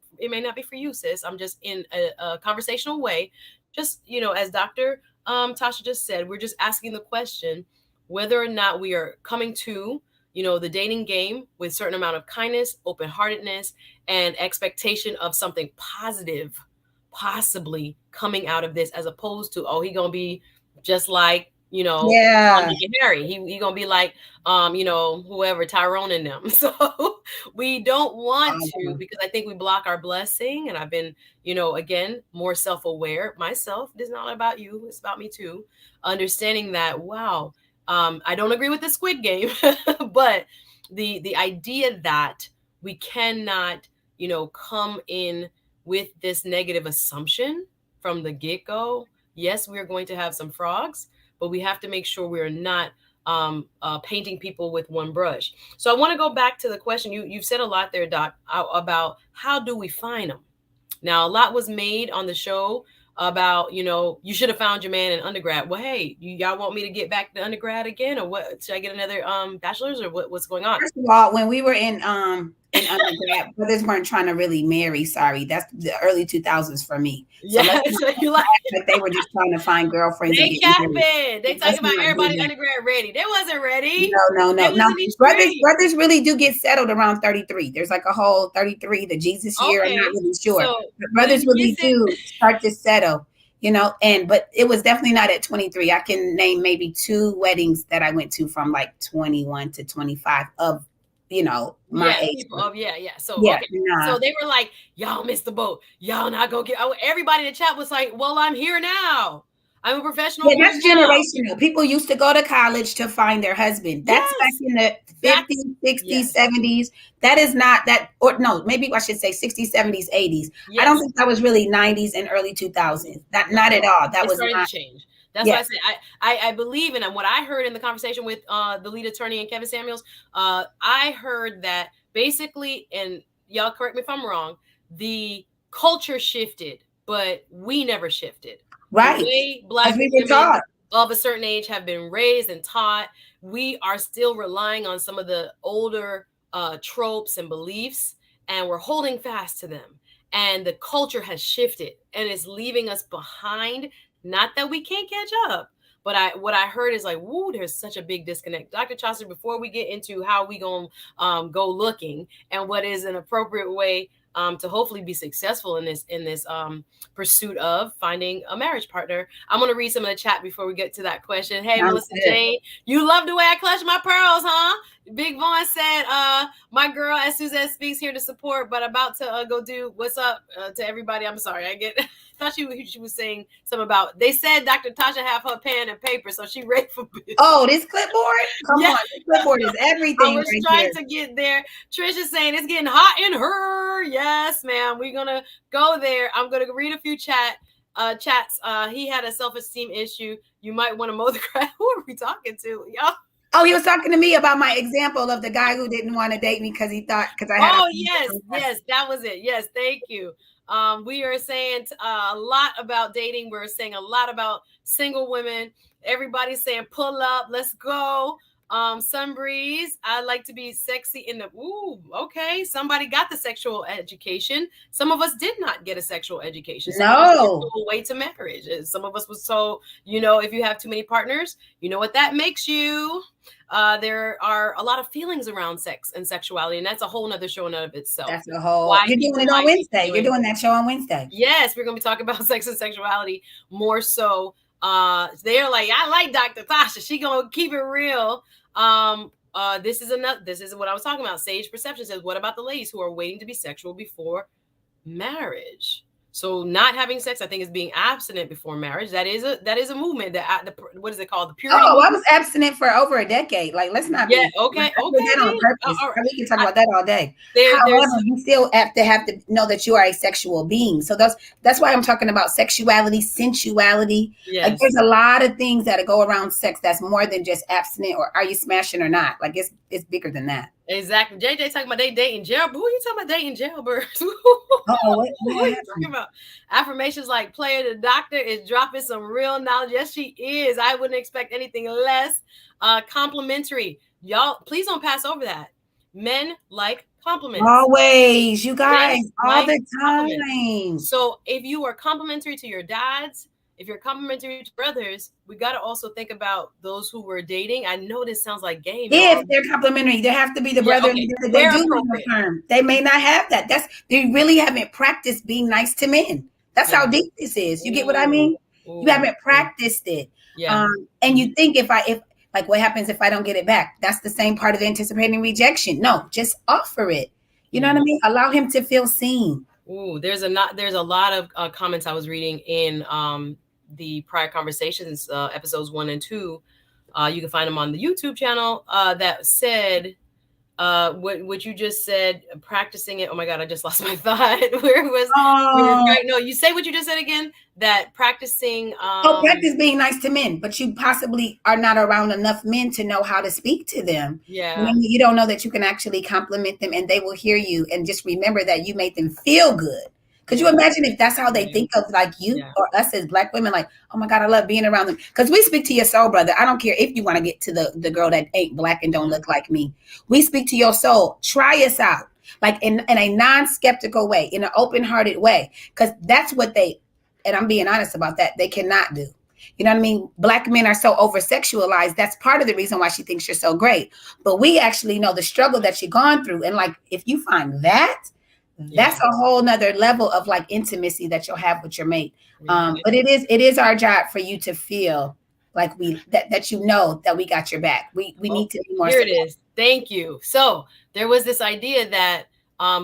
for you, sis. I'm just in a conversational way. Just, as Dr. Tasha just said, we're just asking the question whether or not we are coming to the dating game with a certain amount of kindness, open-heartedness, and expectation of something positive possibly coming out of this, as opposed to, he gonna be just like, Harry. He gonna be like, whoever, Tyrone and them. So we don't want to, because I think we block our blessing. And I've been, again, more self-aware myself. It's not about you. It's about me too. Understanding that, wow, I don't agree with the Squid Game, but the idea that we cannot, come in with this negative assumption from the get-go. Yes, we're going to have some frogs, but we have to make sure we're not painting people with one brush. So I want to go back to the question. You've said a lot there, Doc, about how do we find them? Now, a lot was made on the show about, you should have found your man in undergrad. Well, hey, y'all want me to get back to undergrad again, or what? Should I get another bachelor's, or what's going on?
First of all, when we were in undergrad, brothers weren't trying to really marry. Sorry, that's the early 2000s for me. So you like they were just trying to find girlfriends.
They capping. They talking about everybody undergrad ready. They wasn't ready.
No. Brothers really do get settled around 33. There's like a whole 33, the Jesus year. I'm not really sure. So brothers really do start to settle. But it was definitely not at 23. I can name maybe 2 weddings that I went to from like 21 to 25 of my age.
So okay. So they were like, y'all missed the boat. Y'all not go get. Everybody in the chat was like, well, I'm here now. I'm a professional.
Yeah, that's generational. People used to go to college to find their husband. That's back in the 50s, 60s, 70s. That is not that, or no, maybe I should say 60s, 70s, 80s. I don't think that was really 90s and early 2000s. Not at all. That was not
to change. That's why I say I believe in, and what I heard in the conversation with the lead attorney and Kevin Samuels, I heard that basically, and y'all correct me if I'm wrong, the culture shifted, but we never shifted.
Right.
The way Black women of a certain age have been raised and taught, we are still relying on some of the older tropes and beliefs, and we're holding fast to them. And the culture has shifted and is leaving us behind. Not that we can't catch up, but what I heard is like, woo, there's such a big disconnect. Dr. Chaucer, before we get into how we gonna go looking and what is an appropriate way to hopefully be successful in this pursuit of finding a marriage partner, I'm gonna read some of the chat before we get to that question. Hey, Melissa Jane, you love the way I clutch my pearls, huh? Big Vaughn said, my girl as Suzette Speaks here to support, but about to go do what's up to everybody. I'm sorry, I thought she was saying something about, they said Dr. Tasha have her pen and paper, so she ready for business.
Oh, this clipboard? Come on, this clipboard is everything.
I was trying to get there. Trisha's saying it's getting hot in her. Yes, ma'am. We're gonna go there. I'm gonna read a few chats. He had a self-esteem issue. You might want to mow the grass. Who are we talking to, y'all?
Oh, he was talking to me about my example of the guy who didn't want to date me because he thought I had.
Oh, yes, that was it. Yes, thank you. We are saying a lot about dating. We're saying a lot about single women. Everybody's saying pull up, let's go. Sunbreeze, I like to be sexy in the, okay. Somebody got the sexual education. Some of us did not get a sexual education.
No.
Way to marriage. Some of us was told, if you have too many partners, you know what that makes you. There are a lot of feelings around sex and sexuality, and that's a whole nother show in and of itself.
That's a whole. You're doing it on Wednesday. You're doing that show on Wednesday.
Yes, we're gonna be talking about sex and sexuality more so. They're like, I like Dr. Tasha. She gonna keep it real. this is what I was talking about. Sage Perception says, what about the ladies who are waiting to be sexual before marriage? So not having sex, I think, is being abstinent before marriage. That is a movement. What is it called? The purity
I
movement.
was abstinent for over a decade. Like, let's not
Yeah.
be.
Okay.
I did that on purpose.
All right.
We can talk about that all day.
There's
However, you still have to know that you are a sexual being. So that's why I'm talking about sexuality, sensuality.
yes.
Like, there's a lot of things that go around sex that's more than just abstinent or are you smashing or not. Like, it's bigger than that.
Exactly. JJ talking about they dating jailbirds. Who are you talking about dating jailbirds?
What
are you talking about? Affirmations like player the doctor is dropping some real knowledge. Yes, she is. I wouldn't expect anything less. Complimentary. Y'all, please don't pass over that. Men like compliments.
Always, you guys, all the time.
So if you are complimentary to your dads, if you're complimentary to brothers, we got to also think about those who we're dating. I know this sounds like game.
If they're complimentary, there have to be the brother. Okay. They do term. They may not have that. They really haven't practiced being nice to men. That's how deep this is. You get what I mean? You haven't practiced it.
Yeah.
And you think if like, what happens if I don't get it back? That's the same part of anticipating rejection. No, just offer it. You know what I mean? Allow him to feel seen.
Ooh, there's a lot of comments I was reading in the prior conversations, episodes 1 and 2. You can find them on the YouTube channel that said what you just said, practicing it. Oh my God, I just lost my thought. Where was right? No, you say what you just said again. That practicing.
Practice being nice to men, but you possibly are not around enough men to know how to speak to them.
Yeah,
you don't know that you can actually compliment them, and they will hear you. And just remember that you made them feel good. Could you imagine if that's how they think of like you or us as Black women? Like, oh my God, I love being around them. Because we speak to your soul, brother. I don't care if you want to get to the girl that ain't Black and don't look like me. We speak to your soul. Try us out, like in a non-skeptical way, in an open-hearted way. Because that's what and I'm being honest about that, they cannot do. You know what I mean? Black men are so over-sexualized. That's part of the reason why she thinks you're so great. But we actually know the struggle that you've gone through. And like, if you find that, that's a whole nother level of like intimacy that you'll have with your mate. But it is our job for you to feel like that you know that we got your back. We need to be more.
Here it is. Thank you. So there was this idea that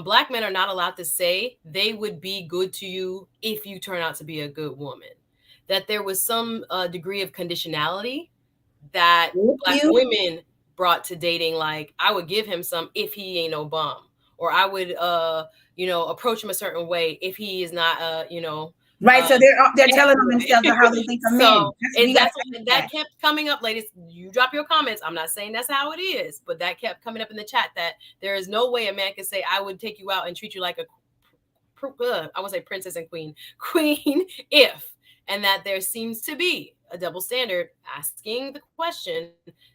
Black men are not allowed to say they would be good to you if you turn out to be a good woman. That there was some degree of conditionality that Black women brought to dating. Like, I would give him some if he ain't no bum, or I would approach him a certain way if he is not
right. So they're telling them themselves how they think of men.
That kept coming up, ladies. You drop your comments. I'm not saying that's how it is, but that kept coming up in the chat that there is no way a man can say, I would take you out and treat you like I would say princess and queen if, and that there seems to be a double standard, asking the question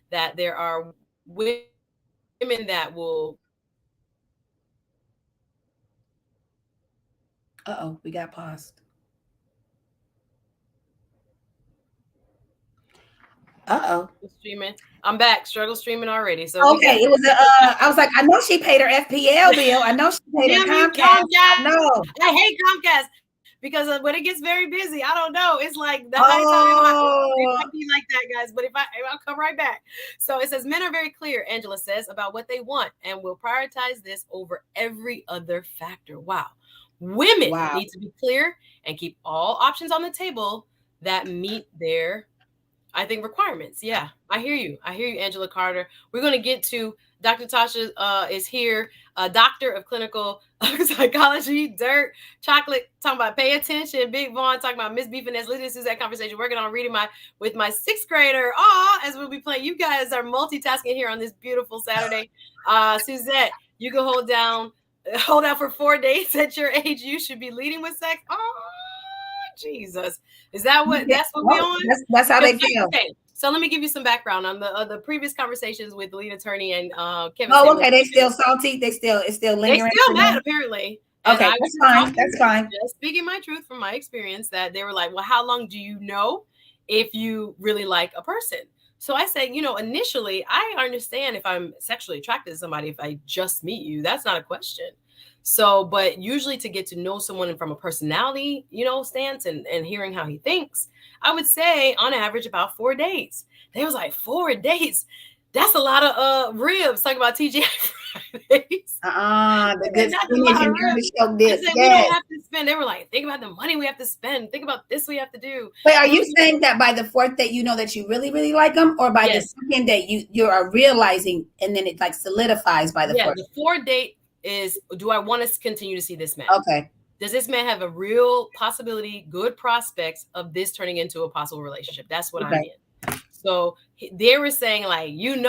that there are women that will.
We got paused.
Streaming. I'm back. Struggle streaming already. So
okay, it was I was like, I know she paid her FPL bill. I know she paid her Comcast. No,
I hate Comcast because when it gets very busy, I don't know. It's like the it might be like that, guys. But I'll come right back. So it says men are very clear, Angela says, about what they want and will prioritize this over every other factor. Wow. Women need to be clear and keep all options on the table that meet their, I think, requirements. Yeah, I hear you. Angela Carter. We're going to get to Dr. Tasha is here, a doctor of clinical psychology, Dirt, Chocolate, talking about pay attention, Big Vaughn, talking about Miss Beef and Listening to Suzette conversation, working on reading with my 6th grader. As we'll be playing. You guys are multitasking here on this beautiful Saturday. Suzette, you can hold out for 4 days at your age. You should be leading with sex. Jesus. Is that what that's what we on?
That's how they feel.
Okay. So let me give you some background on the previous conversations with the lead attorney and Kevin.
Okay. They still salty. It's still lingering.
They still mad, apparently.
Okay, that's fine. That's fine.
Just speaking my truth from my experience, that they were like, well, how long do you know if you really like a person? So I said, initially, I understand if I'm sexually attracted to somebody, if I just meet you, that's not a question. So, but usually to get to know someone from a personality, stance and hearing how he thinks, I would say on average about 4 days. They was like, 4 days. That's a lot of ribs. Talking about TGI Fridays.
The good
That's a
spinach
lot
and
of ribs.
artichoke
I
dip.
said we
Yes.
don't have to spend. They were like, think about the money we have to spend. Think about this we have to do.
Wait, are you saying that by the fourth date you know that you really, really like them, or by the
Yes.
second date you are realizing and then it like solidifies by the fourth?
The fourth date is, do I want to continue to see this man?
Okay.
Does this man have a real possibility, good prospects of this turning into a possible relationship? That's what I mean. So they were saying like, and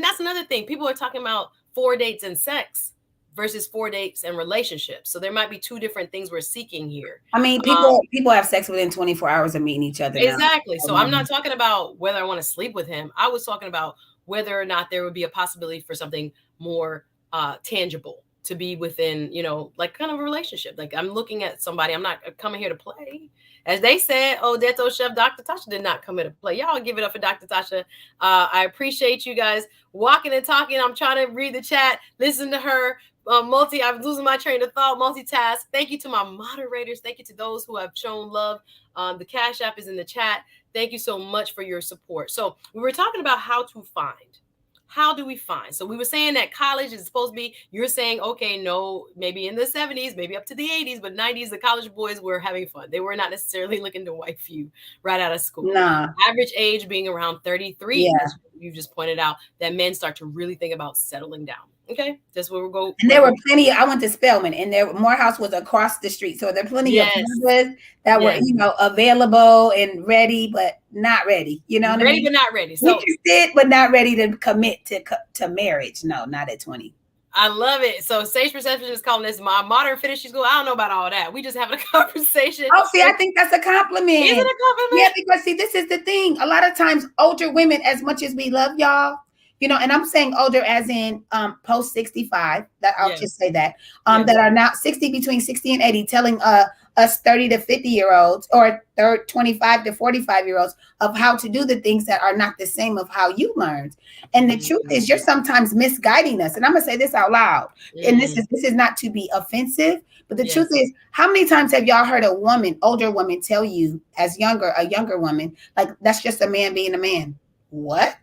that's another thing. People are talking about 4 dates and sex versus 4 dates and relationships. So there might be 2 different things we're seeking here.
I mean, people have sex within 24 hours of meeting each other now.
Exactly. So I'm not talking about whether I want to sleep with him. I was talking about whether or not there would be a possibility for something more tangible to be within, like kind of a relationship. Like I'm looking at somebody, I'm not coming here to play. As they said, Deto Chef Dr. Tasha did not come here to play. Y'all give it up for Dr. Tasha. I appreciate you guys walking and talking. I'm trying to read the chat, listen to her. I'm losing my train of thought, multitask. Thank you to my moderators. Thank you to those who have shown love. The Cash App is in the chat. Thank you so much for your support. So we were talking about how to find. How do we find? So we were saying that college is supposed to be, you're saying, okay, no, maybe in the 70s, maybe up to the 80s, but 90s, the college boys were having fun. They were not necessarily looking to wife you right out of school.
Nah.
Average age being around 33, as you just pointed out, that men start to really think about settling down. Okay, that's where we'll go.
And there were plenty. I went to Spelman, and Morehouse was across the street, so there are plenty of brothers that were, available and ready, but not ready. You know what I mean?
Ready but not ready. So
interested, but not ready to commit to marriage. No, not at 20.
I love it. So Sage Perception is calling this my modern finishing school. I don't know about all that. We just having a conversation.
Oh, see, I think that's a compliment.
Is it a compliment?
Yeah, because see, this is the thing. A lot of times, older women, as much as we love y'all, and I'm saying older as in post 65, that I'll just say that, that are now between 60 and 80, telling us 30 to 50-year-olds or 25 to 45-year-olds of how to do the things that are not the same of how you learned. And the truth is, you're sometimes misguiding us. And I'm gonna say this out loud. And this is not to be offensive, but the truth is, how many times have y'all heard older woman tell you a younger woman, like, that's just a man being a man? What?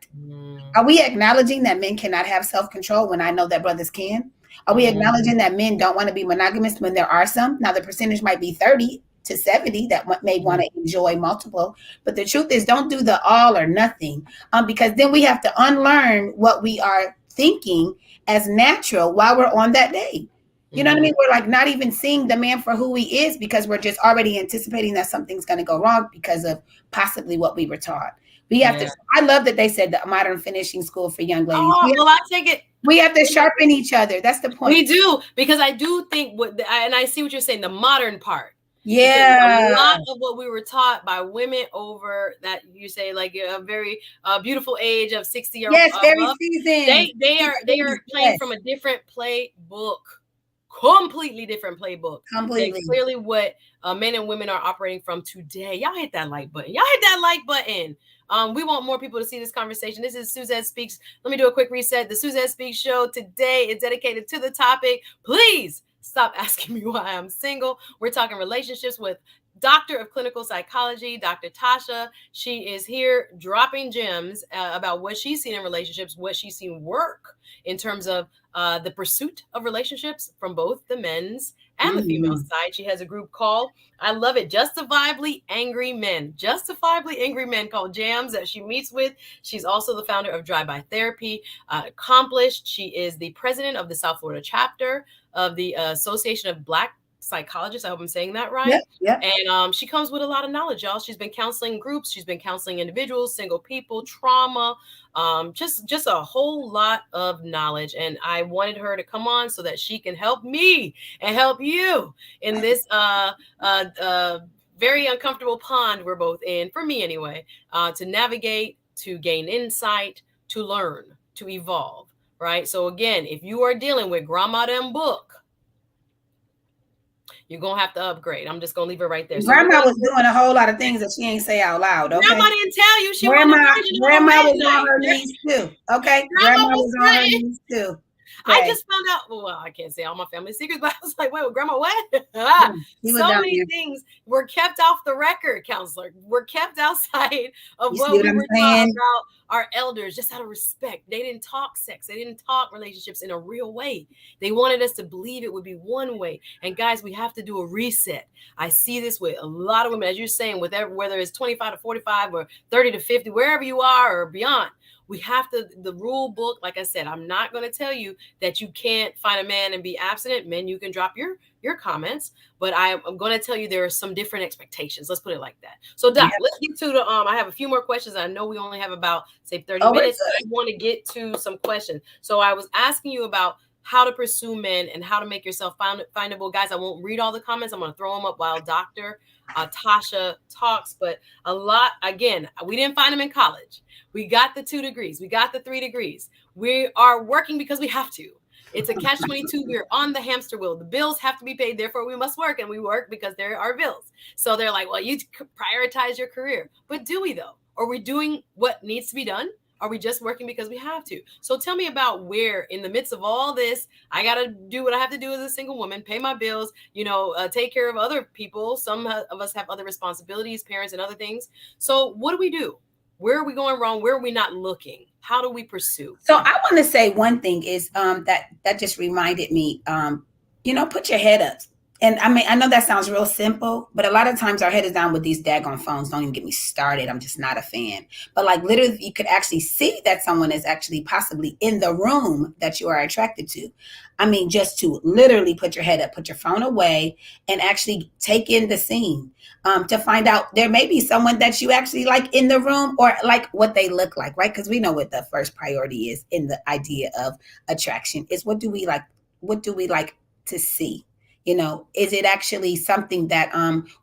Are we acknowledging that men cannot have self-control when I know that brothers can? Are we acknowledging that men don't want to be monogamous when there are some? Now, the percentage might be 30 to 70 that may want to enjoy multiple. But the truth is, don't do the all or nothing, because then we have to unlearn what we are thinking as natural while we're on that date. You know what I mean? We're like not even seeing the man for who he is because we're just already anticipating that something's going to go wrong because of possibly what we were taught. We have to. I love that they said the modern finishing school for young ladies.
I take it.
We have to sharpen each other. That's the point.
We do, because I do think and I see what you're saying, the modern part.
Yeah.
A lot of what we were taught by women over that, you say, like a very beautiful age of 60 or
yes, very
above,
seasoned.
They are playing from a different playbook. Completely different playbook.
Completely.
And clearly what men and women are operating from today. Y'all hit that like button. Y'all hit that like button. We want more people to see this conversation. This is Suzette Speaks. Let me do a quick reset. The Suzette Speaks show today is dedicated to the topic. Please stop asking me why I'm single. We're talking relationships with Doctor of Clinical Psychology, Dr. Tasha. She is here dropping gems about what she's seen in relationships, what she's seen work in terms of the pursuit of relationships from both the men's and the female side. She has a group called, I love it, Justifiably Angry Men. Justifiably Angry Men called Jams that she meets with. She's also the founder of Drive-By Therapy, Accomplished. She is the president of the South Florida chapter of the Association of Black Psychologists. I hope I'm saying that right.
Yeah.
And she comes with a lot of knowledge, y'all. She's been counseling groups. She's been counseling individuals, single people, trauma, just a whole lot of knowledge. And I wanted her to come on so that she can help me and help you in this very uncomfortable pond we're both in, for me anyway, to navigate, to gain insight, to learn, to evolve, right? So again, if you are dealing with grandma them book, you're going to have to upgrade. I'm just going to leave it right there.
Grandma was doing a whole lot of things that she ain't say out loud. Okay.
Grandma didn't tell you.
Grandma was on her knees too. Okay. Grandma was on her knees too.
I
Right.
just found out. Well, I can't say all my family secrets, but I was like, wait, well, Grandma, what?
Yeah, he was
So
down
many
there.
things were kept off the record, counselor. Were kept outside of
You see
what
what
we
I'm
were taught
saying?
about our elders, just out of respect. They didn't talk sex. They didn't talk relationships in a real way. They wanted us to believe it would be one way. And guys, we have to do a reset. I see this with a lot of women, as you're saying, with whether it's 25 to 45 or 30 to 50, wherever you are or beyond. We have to, the rule book, like I said, I'm not going to tell you that you can't find a man and be abstinent. Men, you can drop your comments, but I'm going to tell you there are some different expectations. Let's put it like that. So, Doc,
Yeah.
let's get to the. I have a few more questions. I know we only have about say 30
Oh, we're
minutes. I
good.
want to get to some questions. So, I was asking you about how to pursue men and how to make yourself findable. Guys, I won't read all the comments. I'm going to throw them up while Dr. Tasha talks. But a lot, again, we didn't find them in college. We got the 2 degrees. We got the 3 degrees. We are working because we have to. It's a catch 22. We're on the hamster wheel. The bills have to be paid. Therefore, we must work, and we work because there are bills. So they're like, well, you prioritize your career. But do we, though? Are we doing what needs to be done? Are we just working because we have to? So tell me about where, in the midst of all this, I got to do what I have to do as a single woman, pay my bills, take care of other people. Some of us have other responsibilities, parents, and other things. So what do we do? Where are we going wrong? Where are we not looking? How do we pursue?
So I want to say one thing is that just reminded me, put your head up. And I mean, I know that sounds real simple, but a lot of times our head is down with these daggone phones. Don't even get me started. I'm just not a fan. But like literally, you could actually see that someone is actually possibly in the room that you are attracted to. I mean, just to literally put your head up, put your phone away, and actually take in the scene, to find out there may be someone that you actually like in the room or like what they look like, right? Because we know what the first priority is in the idea of attraction is what do we like? What do we like to see? Is it actually something that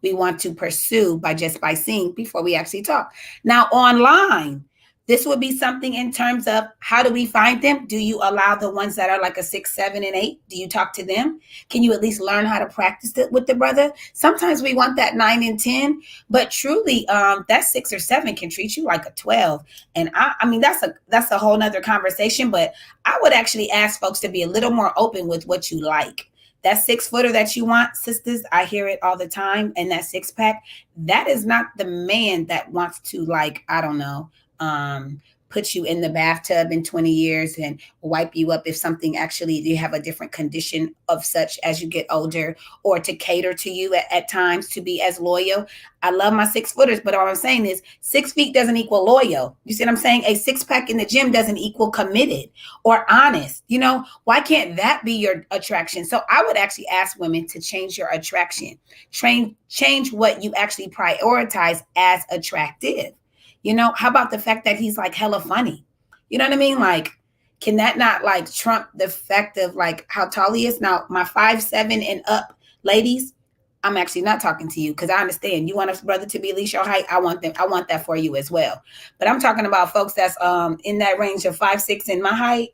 we want to pursue by seeing before we actually talk? Now online, this would be something in terms of how do we find them? Do you allow the ones that are like a 6, 7, and 8? Do you talk to them? Can you at least learn how to practice it with the brother? Sometimes we want that 9 and 10, but truly, that 6 or 7 can treat you like a 12. And I mean, that's a whole nother conversation. But I would actually ask folks to be a little more open with what you like. That 6-footer that you want, sisters, I hear it all the time. And that 6-pack, that is not the man that wants to, like, I don't know, put you in the bathtub in 20 years and wipe you up if something actually you have a different condition of such as you get older, or to cater to you at times to be as loyal. I love my 6-footers, but all I'm saying is 6 feet doesn't equal loyal. You see what I'm saying? A 6-pack in the gym doesn't equal committed or honest. Why can't that be your attraction? So I would actually ask women to change your attraction, change what you actually prioritize as attractive. How about the fact that he's like hella funny? You know what I mean? Like, can that not like trump the fact of like how tall he is? Now, my 5'7" and up ladies, I'm actually not talking to you because I understand you want a brother to be at least your height. I want that for you as well. But I'm talking about folks that's in that range of 5'6" in my height,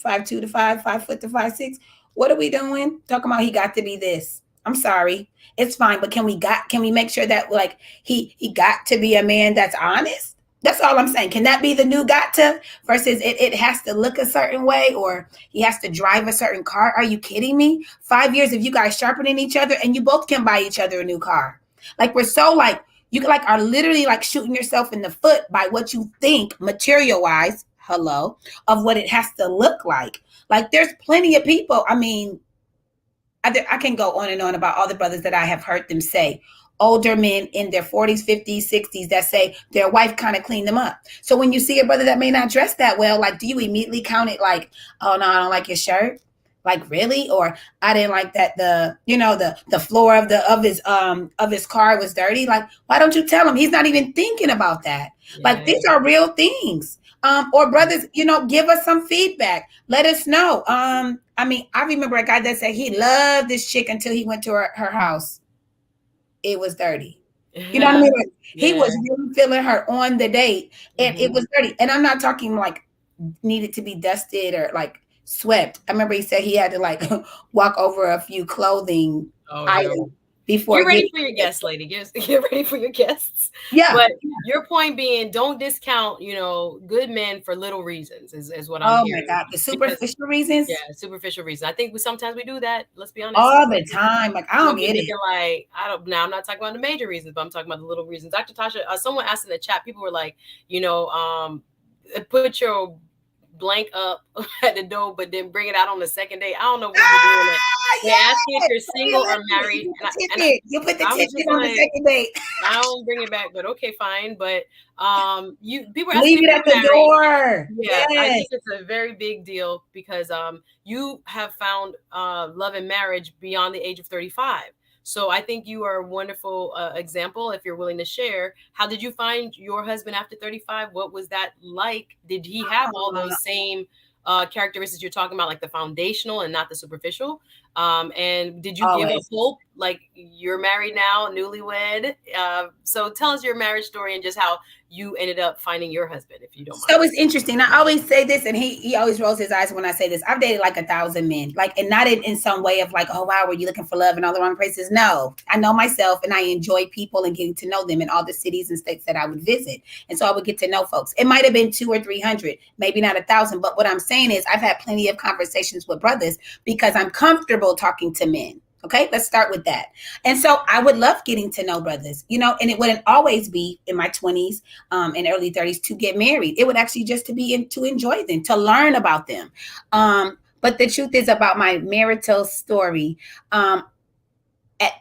5'2" to 5'4" to 5'6". What are we doing? Talking about he got to be this. I'm sorry. It's fine, but can we make sure that like he got to be a man that's honest? That's all I'm saying. Can that be the new got to versus it has to look a certain way or he has to drive a certain car? Are you kidding me? 5 years of you guys sharpening each other and you both can buy each other a new car. Like we're so like you like are literally like shooting yourself in the foot by what you think material wise, hello, of what it has to look like. Like there's plenty of people. I mean, I can go on and on about all the brothers that I have heard them say, older men in their 40s, 50s, 60s that say their wife kind of cleaned them up. So when you see a brother that may not dress that well, like, do you immediately count it like, oh no, I don't like your shirt? Like really? Or I didn't like that the floor of his car was dirty. Like, why don't you tell him? He's not even thinking about that. Yeah. Like these are real things. Or brothers, give us some feedback. Let us know. I mean, I remember a guy that said he loved this chick until he went to her house. It was dirty. You know what I mean? Like, yeah. He was really feeling her on the date and it was dirty. And I'm not talking like needed to be dusted or like swept. I remember he said he had to like walk over a few clothing items before
Get ready
getting
for your guests, lady. Get ready for your guests.
yeah.
But your point being, don't discount, good men for little reasons is what I'm
Oh my
hearing.
God, the
Because
superficial reasons
superficial reasons. I think sometimes we do that. Let's be honest.
all the time. Like I
We'll
don't
be
get it.
thinking like, I don't now I'm not talking about the major reasons, but I'm talking about the little reasons. Dr. Tasha, someone asked in the chat, people were like, put your blank up at the door, but then bring it out on the second day. I don't know if we've been doing that.
Ah,
They ask you if
yes.
you're single or
You
married,
put the
and
ticket. You put the
I was
ticket
just
on the
like,
second date.
I don't bring it back, but okay, fine. But you people are asking
Leave
if
it at
you're
the
married.
door.
Yeah, I
Yes.
think it's a very big deal because you have found love and marriage beyond the age of 35. So I think you are a wonderful example if you're willing to share. How did you find your husband after 35? What was that like? Did he have all those same characteristics you're talking about, like the foundational and not the superficial? And did you give up
Always.
hope? Like you're married now, newlywed. So tell us your marriage story and just how you ended up finding your husband, if you don't mind.
So it's interesting. I always say this, and he always rolls his eyes when I say this. I've dated like 1,000 men, like, and not in some way of like, oh wow, were you looking for love in all the wrong places? No, I know myself, and I enjoy people and getting to know them in all the cities and states that I would visit, and so I would get to know folks. It might have been 200 or 300, maybe not 1,000, but what I'm saying is I've had plenty of conversations with brothers because I'm comfortable talking to men. Okay, let's start with that. And so I would love getting to know brothers, and it wouldn't always be in my 20s and early 30s to get married. It would actually just to be to enjoy them, to learn about them. But the truth is about my marital story. At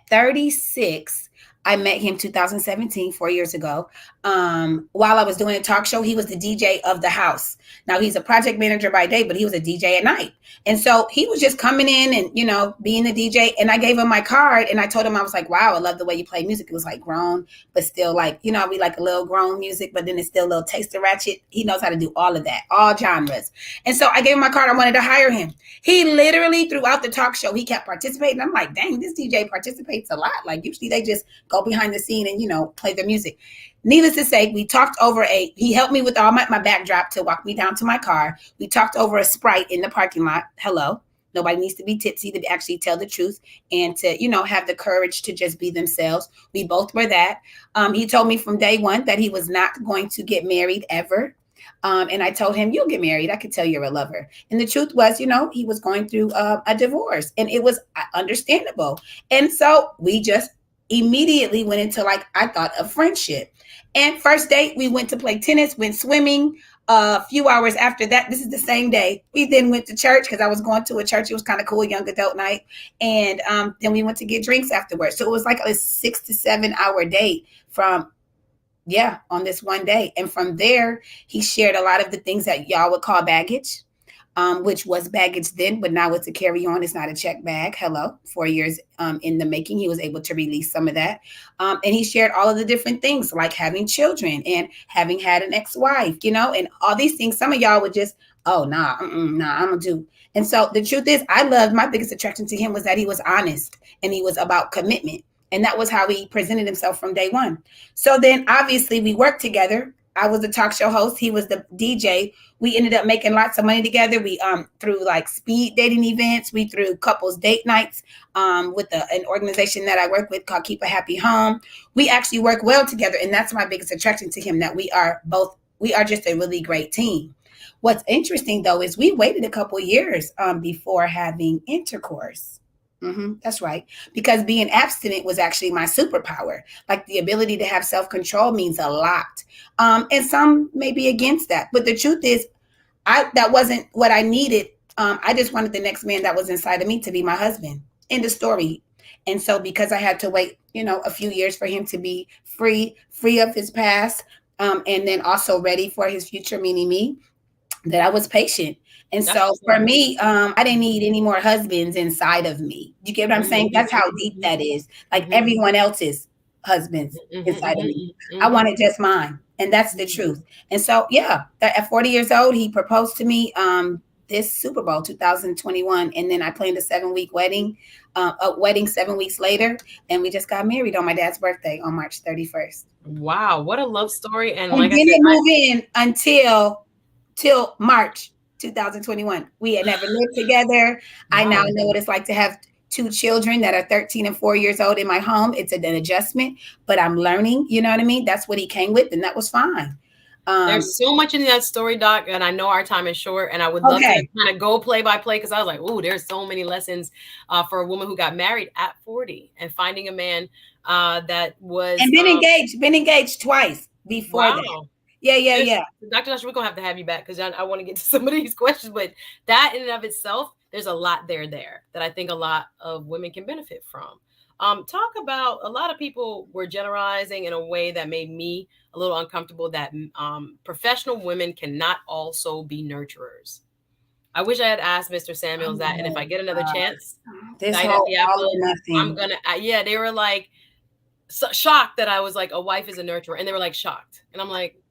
36, I met him 2017, 4 years ago. While I was doing a talk show, he was the DJ of the house. Now he's a project manager by day, but he was a DJ at night. And so he was just coming in and, being the DJ. And I gave him my card and I told him, I was like, wow, I love the way you play music. It was like grown, but still like, we like a little grown music, but then it's still a little taster ratchet. He knows how to do all of that, all genres. And so I gave him my card. I wanted to hire him. He literally throughout the talk show, he kept participating. I'm like, dang, this DJ participates a lot. Like usually they just go behind the scene and, play their music. Needless to say, we talked over he helped me with all my backdrop to walk me down to my car. We talked over a Sprite in the parking lot. Hello. Nobody needs to be tipsy to actually tell the truth and to, have the courage to just be themselves. We both were that. He told me from day one that he was not going to get married ever. And I told him, you'll get married. I could tell you're a lover. And the truth was, he was going through a divorce and it was understandable. And so we just immediately went into I thought a friendship. And first date, we went to play tennis, went swimming. A few hours after that, this is the same day, we then went to church because I was going to a church. It was kind of cool, young adult night. And then we went to get drinks afterwards. So it was like a 6 to 7 hour date on this one day. And from there, he shared a lot of the things that y'all would call baggage. Which was baggage then, but now it's a carry-on. It's not a check bag. Hello, 4 years in the making, he was able to release some of that. And he shared all of the different things like having children and having had an ex-wife, and all these things. Some of y'all would just, oh, nah, I'm gonna do. And so the truth is, my biggest attraction to him was that he was honest and he was about commitment. And that was how he presented himself from day one. So then obviously we worked together. I was the talk show host. He was the DJ. We ended up making lots of money together. We through speed dating events. We threw couples date nights with an organization that I work with called Keep a Happy Home. We actually work well together, and that's my biggest attraction to him. That we are just a really great team. What's interesting though is we waited a couple of years before having intercourse. That's right. Because being abstinent was actually my superpower. Like the ability to have self-control means a lot. And some may be against that. But the truth is, that wasn't what I needed. I just wanted the next man that was inside of me to be my husband. End of story. And so because I had to wait, a few years for him to be free of his past, and then also ready for his future, meaning me, that I was patient. And so for me, I didn't need any more husbands inside of me. You get what I'm saying? That's how deep that is. Like everyone else's husbands inside of me. I wanted just mine. And that's the truth. And so, at 40 years old, he proposed to me this Super Bowl 2021. And then I planned a 7-week wedding, a wedding 7 weeks later. And we just got married on my dad's birthday on March 31st.
Wow. What a love story. And
like I said, didn't move in until March 2021. We had never lived together. Wow. I now know what it's like to have 2 children that are 13 and 4 years old in my home. It's an adjustment, but I'm learning, you know what I mean? That's what he came with, and that was fine.
There's so much in that story, Doc, and I know our time is short, and I would love to kind of go play by play, because I was like, oh, there's so many lessons for a woman who got married at 40 and finding a man that was...
And been engaged twice before that. Yeah.
Dr. Tasha, we're going to have you back, because I want to get to some of these questions, but that in and of itself, there's a lot there that I think a lot of women can benefit from. Talk about, a lot of people were generalizing in a way that made me a little uncomfortable, that professional women cannot also be nurturers. I wish I had asked Mr. Samuels that, and if I get another chance,
this whole all or nothing.
I'm gonna, they were like shocked that I was like, a wife is a nurturer, and they were like shocked, and I'm like,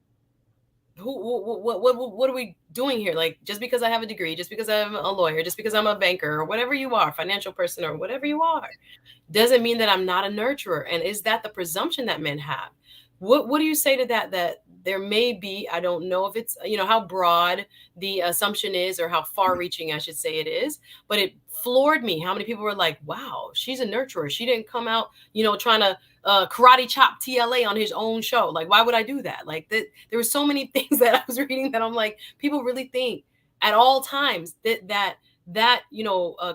what are we doing here? Like, just because I have a degree, just because I'm a lawyer, just because I'm a banker, or whatever you are, financial person, or whatever you are, doesn't mean that I'm not a nurturer. And is that the presumption that men have? What do you say to that? That there may be, I don't know if it's, how broad the assumption is, or how far reaching I should say it is, but it floored me how many people were like, wow, she's a nurturer. She didn't come out, trying to karate chop TLA on his own show. Like, why would I do that? Like, there were so many things that I was reading that I'm like, people really think at all times that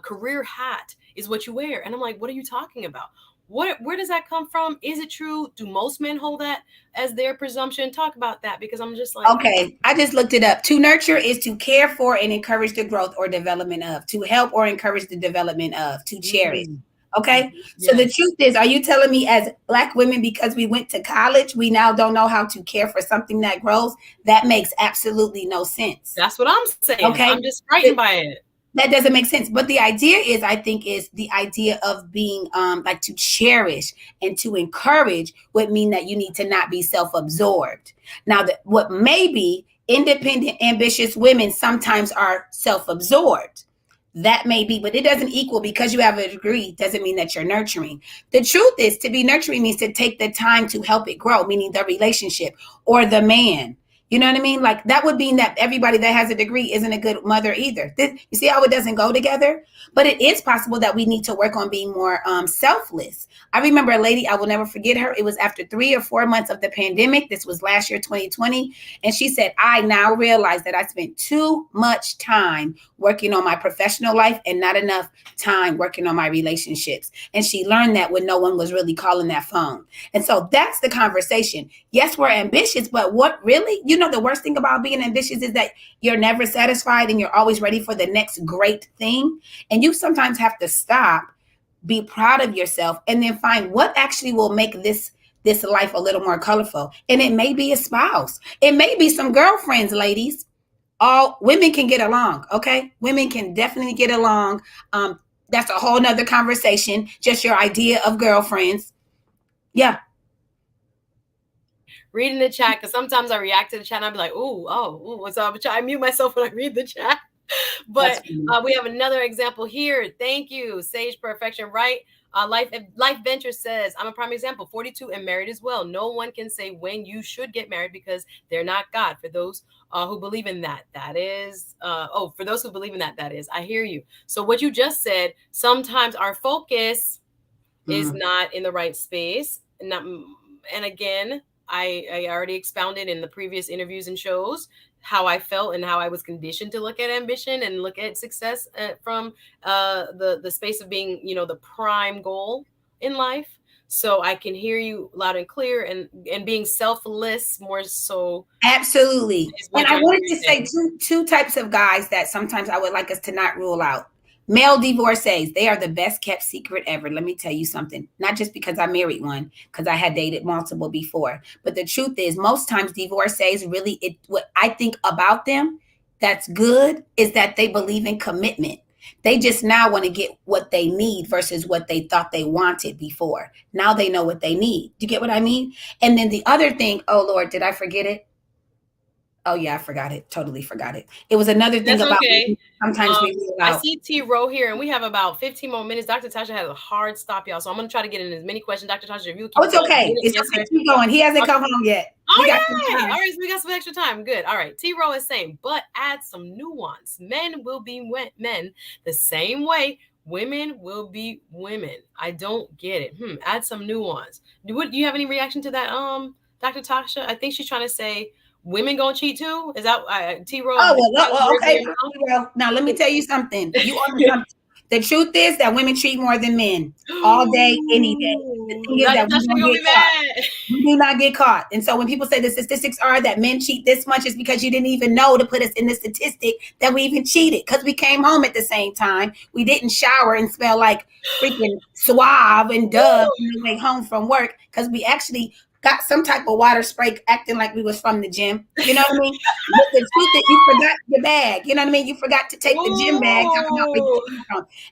career hat is what you wear. And I'm like, what are you talking about? Where does that come from? Is it true? Do most men hold that as their presumption? Talk about that, because I'm just like...
Okay, I just looked it up. To nurture is to care for and encourage the growth or development of, to help or encourage the development of, to cherish. Okay, so the truth is, are you telling me as Black women, because we went to college, we now don't know how to care for something that grows? That makes absolutely no sense.
That's what I'm saying. Okay, I'm just frightened by it.
That doesn't make sense. But the idea is, I think, is the idea of being like to cherish and to encourage would mean that you need to not be self-absorbed. Now, what may be independent, ambitious women sometimes are self-absorbed. That may be, but it doesn't equal, because you have a degree doesn't mean that you're nurturing. The truth is, to be nurturing means to take the time to help it grow, meaning the relationship or the man. You know what I mean? Like, that would mean that everybody that has a degree isn't a good mother either. You see how it doesn't go together? But it is possible that we need to work on being more selfless. I remember a lady, I will never forget her. It was after 3 or 4 months of the pandemic. This was last year, 2020. And she said, I now realize that I spent too much time working on my professional life and not enough time working on my relationships. And she learned that when no one was really calling that phone. And so that's the conversation. Yes, we're ambitious, but what really, the worst thing about being ambitious is that you're never satisfied and you're always ready for the next great thing. And you sometimes have to stop, be proud of yourself, and then find what actually will make this life a little more colorful. And it may be a spouse. It may be some girlfriends, ladies. All women can get along. Okay. Women can definitely get along. That's a whole nother conversation. Just your idea of girlfriends. Yeah.
Reading the chat, because sometimes I react to the chat and I'll be like, what's up? I mute myself when I read the chat. But we have another example here. Thank you, Sage Perfection. Right. Life Venture says, I'm a prime example, 42 and married as well. No one can say when you should get married because they're not God. For those who believe in that is, for those who believe in that is, I hear you. So what you just said, sometimes our focus is not in the right space. And again, I already expounded in the previous interviews and shows how I felt and how I was conditioned to look at ambition and look at success from the space of being, the prime goal in life. So I can hear you loud and clear, and being selfless more so.
Absolutely. And I wanted to say two types of guys that sometimes I would like us to not rule out. Male divorcees, they are the best kept secret ever. Let me tell you something. Not just because I married one, because I had dated multiple before. But the truth is, most times divorcees really, what I think about them that's good is that they believe in commitment. They just now want to get what they need versus what they thought they wanted before. Now they know what they need. Do you get what I mean? And then the other thing, oh Lord, did I forget it? Oh yeah, I forgot it. Totally forgot it. It was another thing about sometimes we rule out.
I see T Row here, and we have about 15 more minutes. Dr. Tasha has a hard stop, y'all. So I'm gonna try to get in as many questions. Dr. Tasha, if you keep
it's okay. It's okay. Keep going. He hasn't come home yet.
Oh yeah. All right, so we got some extra time. Good. All right. T Row is saying, but add some nuance. Men will be men the same way Women will be women. I don't get it. Add some nuance. Do you have any reaction to that, Dr. Tasha? I think she's trying to say women gonna cheat too. Is that T-Row?
Oh, well, okay. Now let me tell you something. You on something. The truth is that women cheat more than men all day, any day. The thing is that we don't get caught. We do not get caught. And so when people say the statistics are that men cheat this much, it's because you didn't even know to put us in the statistic that we even cheated, because we came home at the same time. We didn't shower and smell like freaking Suave and Dove on the way home from work, because we actually got some type of water spray acting like we was from the gym. You know what I mean? But the truth that you forgot your bag. You know what I mean? You forgot to take the gym bag.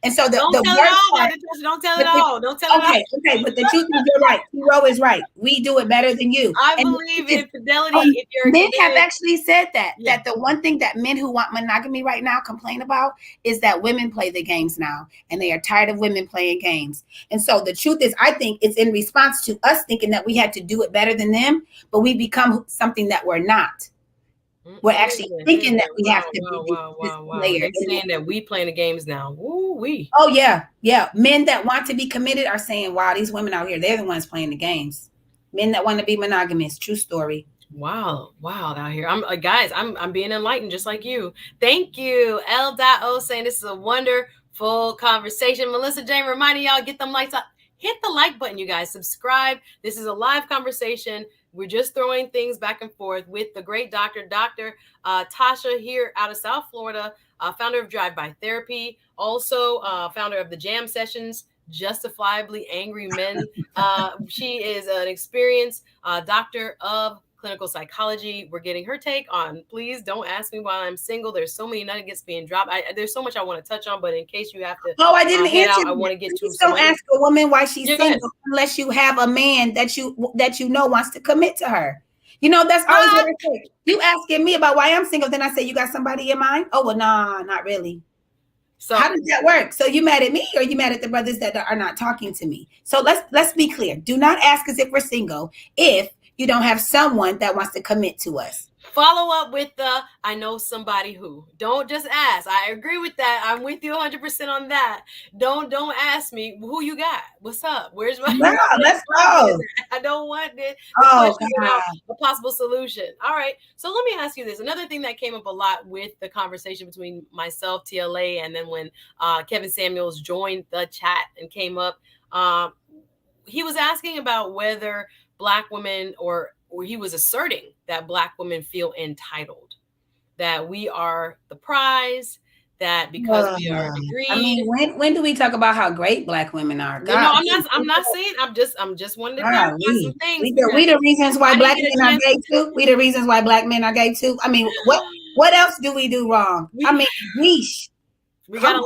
And so the worst part,
don't tell it all. Don't tell it all.
Okay, but the truth is, you're right. T-Row is right. We do it better than you.
I believe in fidelity. If you're
men have actually said that the one thing that men who want monogamy right now complain about is that women play the games now, and they are tired of women playing games. And so the truth is, I think it's in response to us thinking that we had to do it better than them, but we become something that we're not. We're actually thinking that we have to be this player.
They're saying that we playing the games now. We.
Oh yeah. Men that want to be committed are saying, "Wow, these women out here, they're the ones playing the games." Men that want to be monogamous. True story.
Wow, out here. I'm guys, I'm being enlightened just like you. Thank you. L.O saying this is a wonderful conversation. Melissa Jane reminding y'all, get them likes up. Hit the like button, you guys. Subscribe. This is a live conversation. We're just throwing things back and forth with the great Dr. Tasha here out of South Florida, founder of Drive By Therapy, also founder of the Jam Sessions, Justifiably Angry Men. She is an experienced doctor of clinical psychology. We're getting her take on, please don't ask me why I'm single. There's so many nuggets being dropped. There's so much I want to touch on, but in case you have to,
I didn't answer.
I want to get to.
Don't ask a woman why she's single unless you have a man that you know wants to commit to her. You know, that's always what I say. You asking me about why I'm single, then I say, you got somebody in mind? Oh, well, nah, not really. So how does that work? So you mad at me, or you mad at the brothers that are not talking to me? So let's be clear. Do not ask us if we're single if you don't have someone that wants to commit to us.
Follow up with I know somebody who. Don't just ask. I agree with that. I'm with you 100% on that. Don't ask me who you got. What's up? Where's my?
No, let's go.
I don't want the question without a possible solution. All right. So let me ask you this. Another thing that came up a lot with the conversation between myself, TLA, and then when Kevin Samuels joined the chat and came up, he was asking about whether Black women, or he was asserting that Black women feel entitled, that we are the prize, that because we are degreed.
I mean, when do we talk about how great Black women are? God,
no, I'm not saying. I'm just wanting to clarify some things.
We the reasons why Black men are gay too. We the reasons why Black men are gay too. I mean, what else do we do wrong? I mean, yeesh.
We got a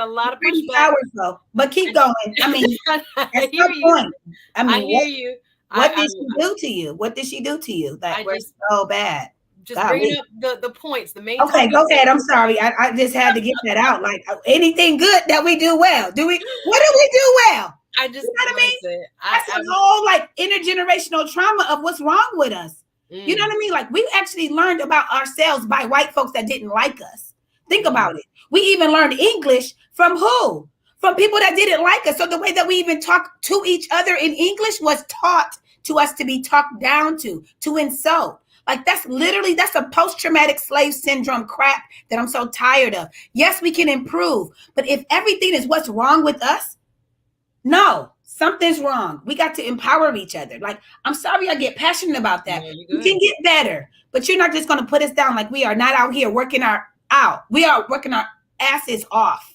lot of pushback.
Hours though, but keep going. I mean, that's the point. I
hear you.
What did she do to you? What did she do to you that was so bad?
Just bringing up the points, the main.
Okay, go ahead. I'm sorry. I just had to get that out. Like anything good that we do well. What do we do well?
I just,
you know what I mean? That's a whole like intergenerational trauma of what's wrong with us. You know what I mean? Like we actually learned about ourselves by white folks that didn't like us. Think about it. We even learned English from who? From people that didn't like us. So the way that we even talk to each other in English was taught to us to be talked down to insult. Like that's a post-traumatic slave syndrome crap that I'm so tired of. Yes, we can improve, but if everything is what's wrong with us, no, something's wrong. We got to empower each other. Like, I'm sorry I get passionate about that. We can get better, but you're not just going to put us down like we are not out here working we are working our asses off.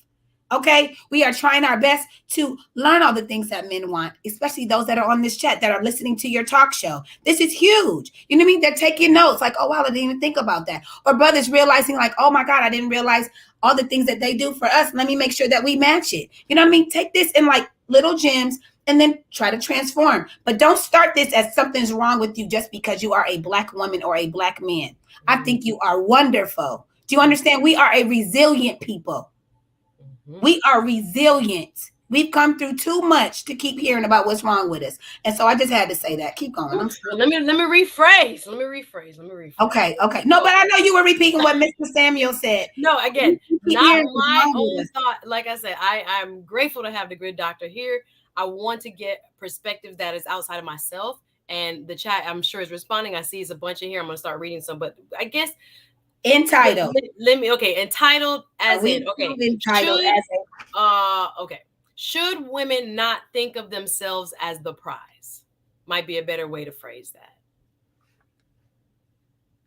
Okay, we are trying our best to learn all the things that men want, especially those that are on this chat that are listening to your talk show. This is huge. You know what I mean? They're taking notes like, oh, wow, I didn't even think about that. Or brothers realizing like, oh, my God, I didn't realize all the things that they do for us. Let me make sure that we match it. You know what I mean? Take this in like little gems and then try to transform. But don't start this as something's wrong with you just because you are a Black woman or a Black man. I think you are wonderful. Do you understand? We are a resilient people. We are resilient. We've come through too much to keep hearing about what's wrong with us. And so I just had to say that. Keep going. I'm
Well, let me rephrase.
okay. Okay. No, but I know you were repeating what Mr. Samuel said.
No, again,
We keep
not
hearing what's
my
wrong with
own
us.
thought. Like I said, I'm grateful to have the good doctor here. I want to get perspective that is outside of myself. And the chat, I'm sure, is responding. I see it's a bunch in here. I'm gonna start reading some, but I guess
Entitled.
let me okay. Entitled
Are
as
we
in okay.
entitled
Should
as a
okay. Should women not think of themselves as the prize? Might be a better way to phrase that.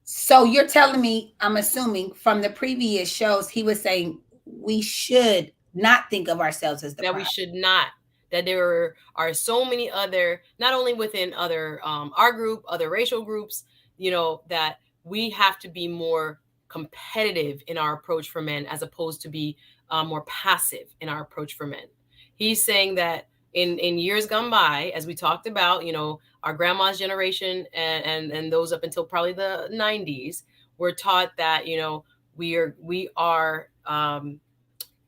So you're telling me, I'm assuming from the previous shows, he was saying we should not think of ourselves as the
That
prize.
we should not, that there are so many other, not only within other our group, other racial groups, that we have to be more competitive in our approach for men as opposed to be more passive in our approach for men. He's saying that in years gone by, as we talked about, our grandma's generation and those up until probably the 90s were taught that we are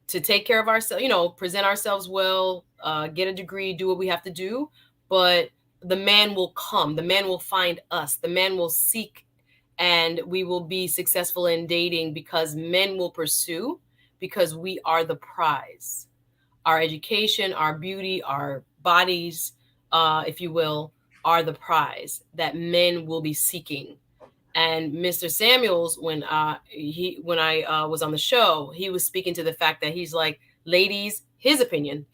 to take care of ourselves, present ourselves well, get a degree, do what we have to do. But the man will come, the man will find us, the man will seek, and we will be successful in dating because men will pursue, because we are the prize. Our education, our beauty, our bodies, if you will, are the prize that men will be seeking. And Mr. Samuels, when I was on the show, he was speaking to the fact that he's like, ladies, his opinion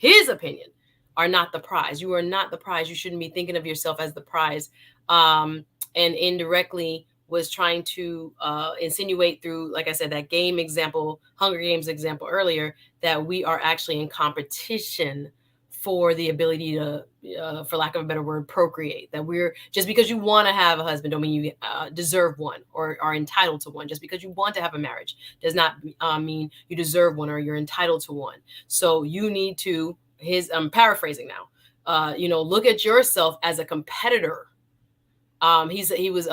are not the prize. You are not the prize. You shouldn't be thinking of yourself as the prize. And indirectly was trying to insinuate through, like I said, that game example, Hunger Games example earlier, that we are actually in competition for the ability to, for lack of a better word, procreate. That we're, just because you want to have a husband don't mean you deserve one or are entitled to one. Just because you want to have a marriage does not mean you deserve one or you're entitled to one. So you need to, I'm paraphrasing now, look at yourself as a competitor. He was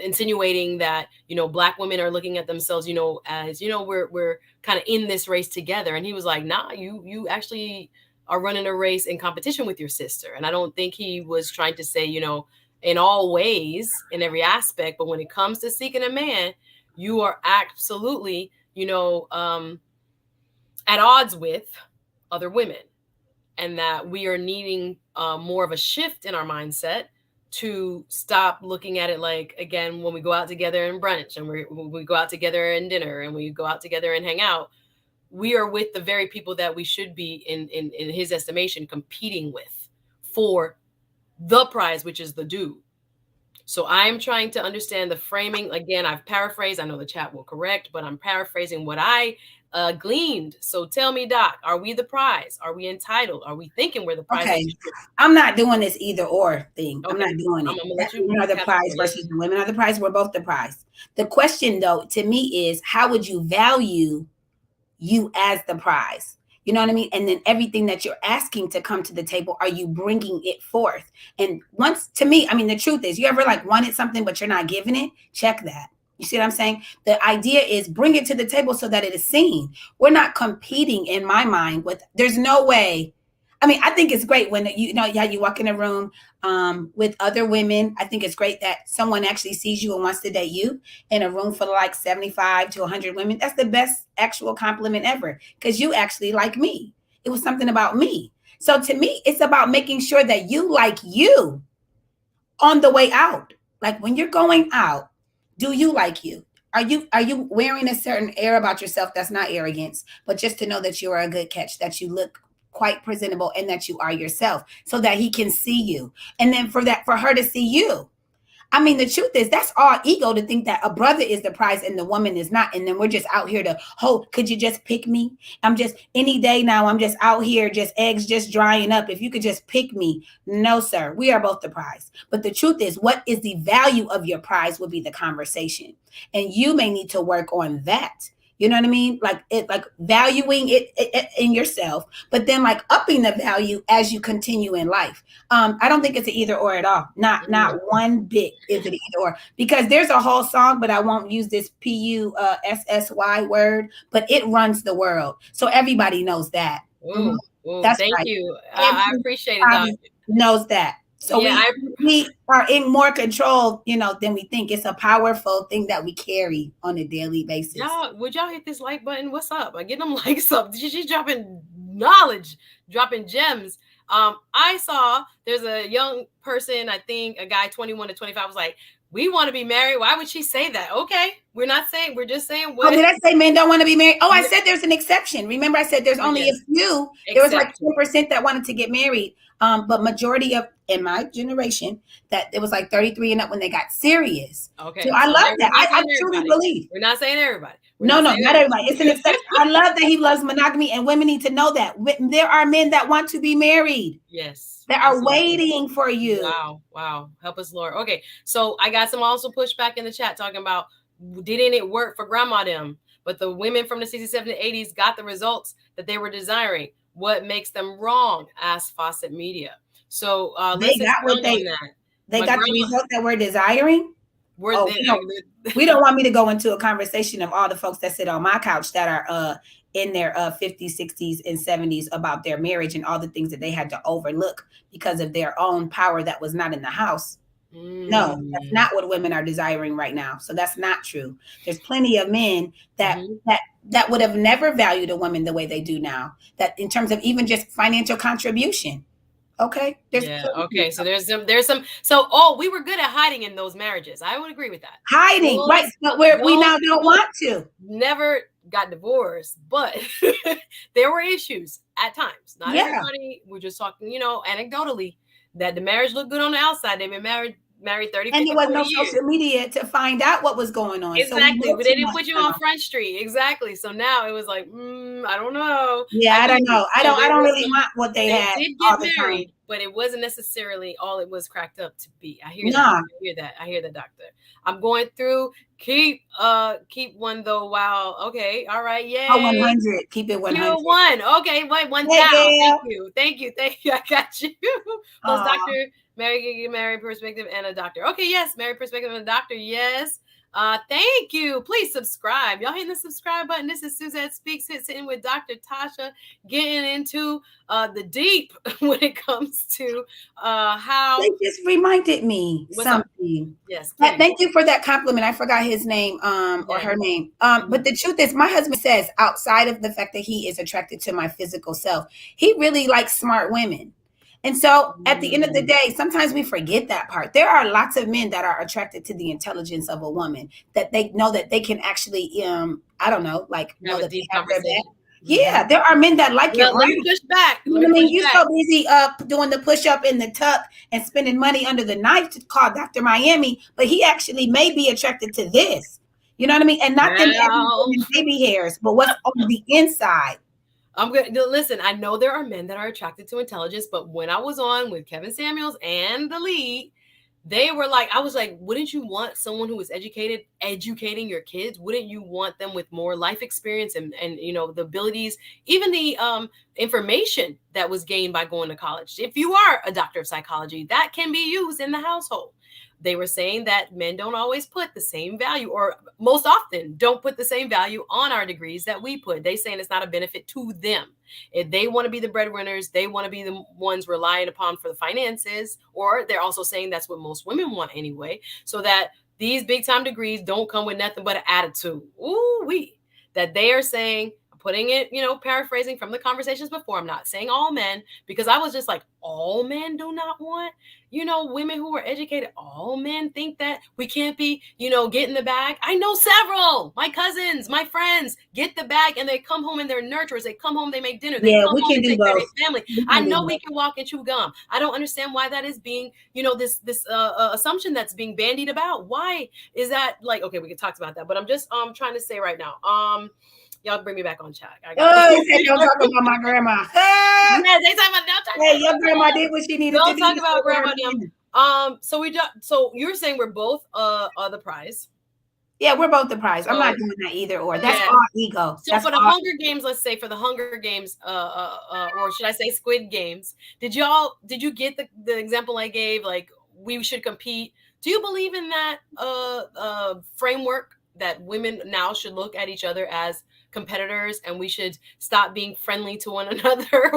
insinuating that black women are looking at themselves as we're kind of in this race together, and he was like, nah, you actually are running a race in competition with your sister. And I don't think he was trying to say in all ways, in every aspect, but when it comes to seeking a man, you are absolutely at odds with other women, and that we are needing more of a shift in our mindset to stop looking at it like, again, when we go out together in brunch and we go out together in dinner and we go out together and hang out, we are with the very people that we should be in his estimation competing with for the prize, which is the dude. So I'm trying to understand the framing. Again, I've paraphrased. I know the chat will correct, but I'm paraphrasing what I gleaned. So tell me, Doc, are we the prize? Are we entitled? Are we thinking we're the prize?
Okay. I'm not doing this either or thing. Okay. I'm not doing it.
I'm gonna let you
women are the prize versus the women are the prize. We're both the prize. The question, though, to me is, how would you value you as the prize? You know what I mean? And then everything that you're asking to come to the table, are you bringing it forth? And once, to me, I mean, the truth is, you ever like wanted something, but you're not giving it? Check that. You see what I'm saying? The idea is bring it to the table so that it is seen. We're not competing, in my mind, with, there's no way. I mean, I think it's great when you walk in a room with other women. I think it's great that someone actually sees you and wants to date you in a room full of like 75 to 100 women. That's the best actual compliment ever, because you actually like me. It was something about me. So to me, it's about making sure that you like you on the way out. Like when you're going out, do you like you? Are you wearing a certain air about yourself that's not arrogance, but just to know that you are a good catch, that you look quite presentable, and that you are yourself, so that he can see you, and then for her to see you. I mean, the truth is, that's all ego to think that a brother is the prize and the woman is not. And then we're just out here to, oh, could you just pick me? I'm just, any day now, I'm just out here, just eggs just drying up. If you could just pick me. No, sir. We are both the prize. But the truth is, what is the value of your prize would be the conversation. And you may need to work on that. You know what I mean? Like valuing it in yourself, but then like upping the value as you continue in life. I don't think it's an either or at all. Not one bit is it either or, because there's a whole song, but I won't use this PUSSY word, but it runs the world. So everybody knows that.
Ooh, ooh,
That's
thank
right.
you. I appreciate it, Doc.
Everybody knows that. So
Yeah,
we are in more control, than we think. It's a powerful thing that we carry on a daily basis.
would y'all hit this like button? What's up? I get them likes up. She's dropping knowledge, dropping gems. I saw there's a young person, I think a guy 21 to 25 was like, we want to be married. Why would she say that? Okay. We're just saying
Oh,
what.
did I say men don't want to be married? Oh, I said there's an exception. Remember, I said there's only a few. There was like 10% that wanted to get married. But majority of in my generation, that it was like 33 and up when they got serious.
Okay.
So I love that. I truly
everybody.
believe.
We're not saying everybody.
Not everybody. It's an exception. I love that he loves monogamy, and women need to know that. There are men that want to be married.
Yes.
That are waiting for you.
Wow. Help us, Lord. Okay. So I got some also pushback in the chat talking about, didn't it work for grandma them? But the women from the 60s, 70s, 80s got the results that they were desiring. What makes them wrong? Asked Fawcett Media. So
they got what they got the result that we're desiring. We don't want me to go into a conversation of all the folks that sit on my couch that are in their 50s, 60s, and 70s about their marriage and all the things that they had to overlook because of their own power that was not in the house. No, that's not what women are desiring right now. So that's not true. There's plenty of men that would have never valued a woman the way they do now. That in terms of even just financial contribution. Okay.
Okay. So there's some. So we were good at hiding in those marriages. I would agree with that.
Hiding, right? But we now don't want to.
Never got divorced, but there were issues at times. Not everybody. We're just talking, anecdotally, that the marriage looked good on the outside. They've been married 30, 50,
and there was no
years.
social media to find out what was going on.
Exactly. So they didn't put you on Front Street. Exactly. So now it was like, I don't know.
Yeah, I don't know. I don't really want what they had.
Did get married, but it wasn't necessarily all it was cracked up to be. I hear that. I hear the doctor. I'm going through. Keep one though. Wow. Okay. All right. Yeah.
100. Keep it 100.
One. Okay. Wait. One down. Thank you. I got you. Plus, Dr. Married perspective and a doctor. Okay. Yes. Married perspective and a doctor. Yes. Thank you. Please subscribe. Y'all hitting the subscribe button. This is Suzette Speaks, sitting with Dr. Tasha, getting into the deep when it comes to how.
They just reminded me something.
Yes.
Thank you for that compliment. I forgot his name or her name. But the truth is, my husband says, outside of the fact that he is attracted to my physical self, he really likes smart women. And so at the end of the day, sometimes we forget that part. There are lots of men that are attracted to the intelligence of a woman, that they know that they can actually, know that they have their back. Yeah, there are men that like it.
Let me push back.
You're so busy doing the push-up in the tuck and spending money under the knife to call Dr. Miami, but he actually may be attracted to this. You know what I mean? And not them baby hairs, but what's on the inside.
I'm going to listen. I know there are men that are attracted to intelligence, but when I was on with Kevin Samuels and the lead, they were like, I was like, wouldn't you want someone who is educated, educating your kids? Wouldn't you want them with more life experience and the abilities, even the information that was gained by going to college? If you are a doctor of psychology, that can be used in the household. They were saying that men don't always put the same value, or most often don't put the same value on our degrees that we put. They saying it's not a benefit to them. If they want to be the breadwinners, they want to be the ones relied upon for the finances, or they're also saying that's what most women want anyway, so that these big time degrees don't come with nothing but an attitude. That they are saying, putting it, paraphrasing from the conversations before. I'm not saying all men, because I was just like, all men do not want, women who are educated. All men think that we can't be, getting the bag. I know several, my cousins, my friends get the bag and they come home and they're nurturers. They come home, they make dinner. They come
we
home
can do both.
Family. I know we can walk and chew gum. I don't understand why that is being, this assumption that's being bandied about. Why is that like, okay, we can talk about that, but I'm just trying to say right now, y'all bring me back on track.
Don't talk about my grandma.
Yeah, they talk about
your grandma did what she needed to do.
Don't talk about grandma. So you're saying we're both the prize.
Yeah, we're both the prize. I'm not doing that either or. That's all ego.
So for the Hunger Games, let's say for the Hunger Games, or should I say Squid Games, did you get the example I gave? Like, we should compete. Do you believe in that framework that women now should look at each other as competitors, and we should stop being friendly to one another,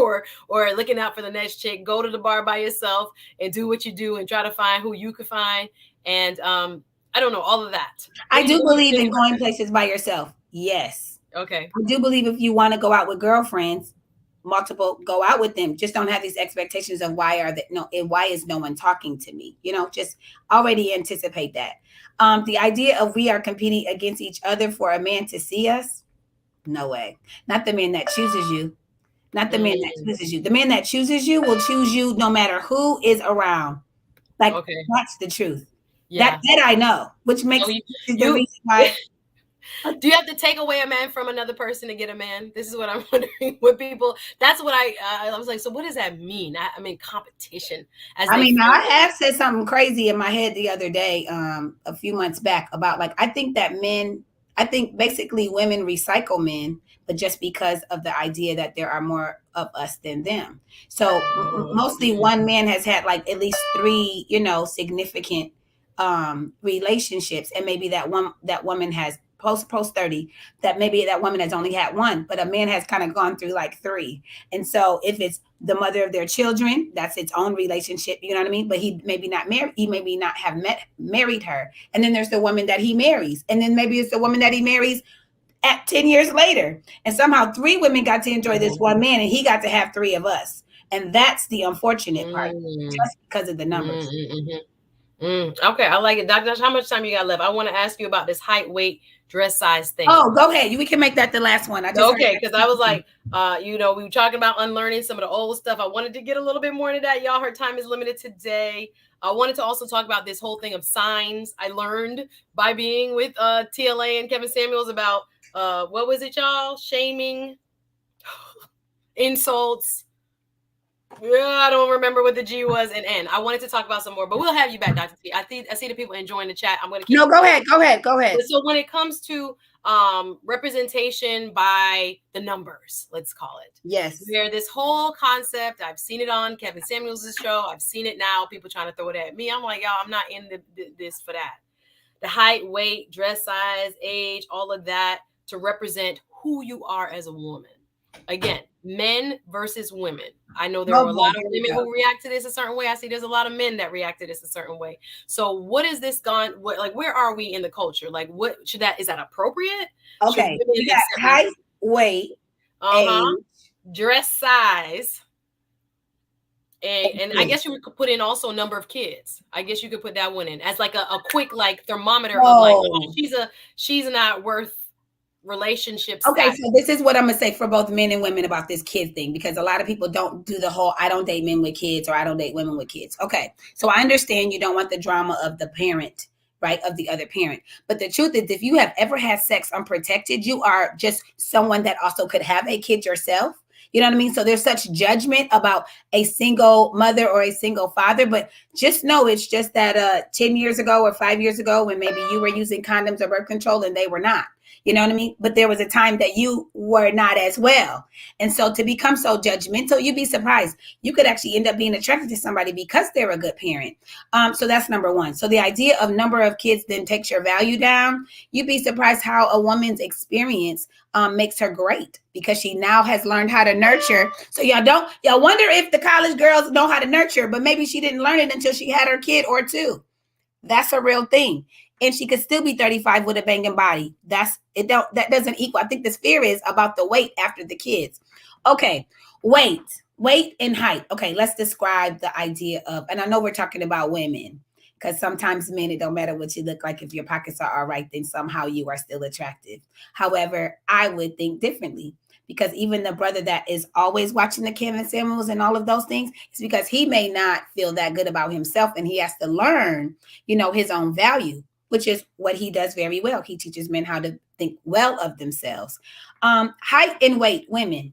or looking out for the next chick. Go to the bar by yourself and do what you do and try to find who you could find. And I don't know, all of that.
I do
What do you
believe
think
in
about
going
that?
places by yourself. Yes.
Okay.
I do believe if you want to go out with girlfriends, multiple, go out with them. Just don't have these expectations of why is no one talking to me? Just already anticipate that. The idea of we are competing against each other for a man to see us, no way. Not the man that chooses you. Not the man that
Mm,
chooses you. The man that chooses you will choose you no matter who is around. Like,
okay.
that's the truth. That
Yeah.
that I know, which
So
makes
you,
is the
you
reason why.
do you have to take away a man from another person to get a man? This is what I'm wondering. With people, that's what I was like. So what does that mean? I mean, competition, as
I
they
mean,
frame
I
it.
have said something crazy in my head the other day, a few months back, about like I think basically women recycle men, but just because of the idea that there are more of us than them. So
Oh,
mostly one man has had like at least three, significant relationships, and maybe that woman has post 30, that maybe that woman has only had one, but a man has kind of gone through like three. And so if it's the mother of their children, that's its own relationship, you know what I mean? But he maybe not married, he maybe not have married her. And then there's the woman that he marries. And then maybe it's the woman that he marries at 10 years later. And somehow three women got to enjoy this one man, and he got to have three of us. And that's the unfortunate part,
mm,
just because of the
mm,
numbers.
mm, mm, okay, I like it. Dr. Dash, how much time you got left? I want to ask you about this height, weight, dress size thing.
Oh, go ahead. We can make that the last one. I just heard
Okay, because I was
that.
like, we were talking about unlearning some of the old stuff. I wanted to get a little bit more into that. Y'all, her time is limited today. I wanted to also talk about this whole thing of signs. I learned by being with TLA and Kevin Samuels about what was it, y'all? Shaming, insults. Yeah, I don't remember what the G was and N. I wanted to talk about some more, but we'll have you back, Dr. T. I see the people enjoying the chat. I'm going to keep
No,
it
go
quick.
ahead. Go ahead. Go ahead.
So when it comes to representation by the numbers, let's call it.
Yes.
Where this whole concept, I've seen it on Kevin Samuels' show. I've seen it now. People trying to throw it at me. I'm like, y'all, I'm not in this for that. The height, weight, dress size, age, all of that to represent who you are as a woman. Again, men versus women. I know there
Oh
were a
boy,
lot of
here we
women
go.
who react to this a certain way. I see there's a lot of men that react to this a certain way. So what is this gone? What, like, where are we in the culture? Like, what is that appropriate? Should
Okay,
women
you
accept
got height, weight, age.
dress size, and I guess you could put in also number of kids. I guess you could put that one in as like a quick like thermometer of like, oh, she's not worth relationship
Okay,
status.
so this is what I'm gonna say for both men and women about this kid thing, because a lot of people don't do the whole I don't date men with kids or I don't date women with kids. Okay, so I understand you don't want the drama of the parent, right, of the other parent. But the truth is, if you have ever had sex unprotected, you are just someone that also could have a kid yourself. You know what I mean? So there's such judgment about a single mother or a single father, but just know it's just that 10 years ago or 5 years ago, when maybe you were using condoms or birth control and they were not. You know what I mean? But there was a time that you were not as well. And so to become so judgmental, you'd be surprised. You could actually end up being attracted to somebody because they're a good parent. So that's number one. So the idea of number of kids then takes your value down. You'd be surprised how a woman's experience makes her great, because she now has learned how to nurture. So y'all wonder if the college girls know how to nurture, but maybe she didn't learn it until she had her kid or two. That's a real thing. And she could still be 35 with a banging body. That doesn't equal. I think this fear is about the weight after the kids. Okay, weight and height. Okay, let's describe the idea of, and I know we're talking about women, because sometimes men, it don't matter what you look like. If your pockets are all right, then somehow you are still attractive. However, I would think differently, because even the brother that is always watching the Kevin Samuels and all of those things, is because he may not feel that good about himself, and he has to learn, his own value, which is what he does very well. He teaches men how to think well of themselves. Height and weight, women.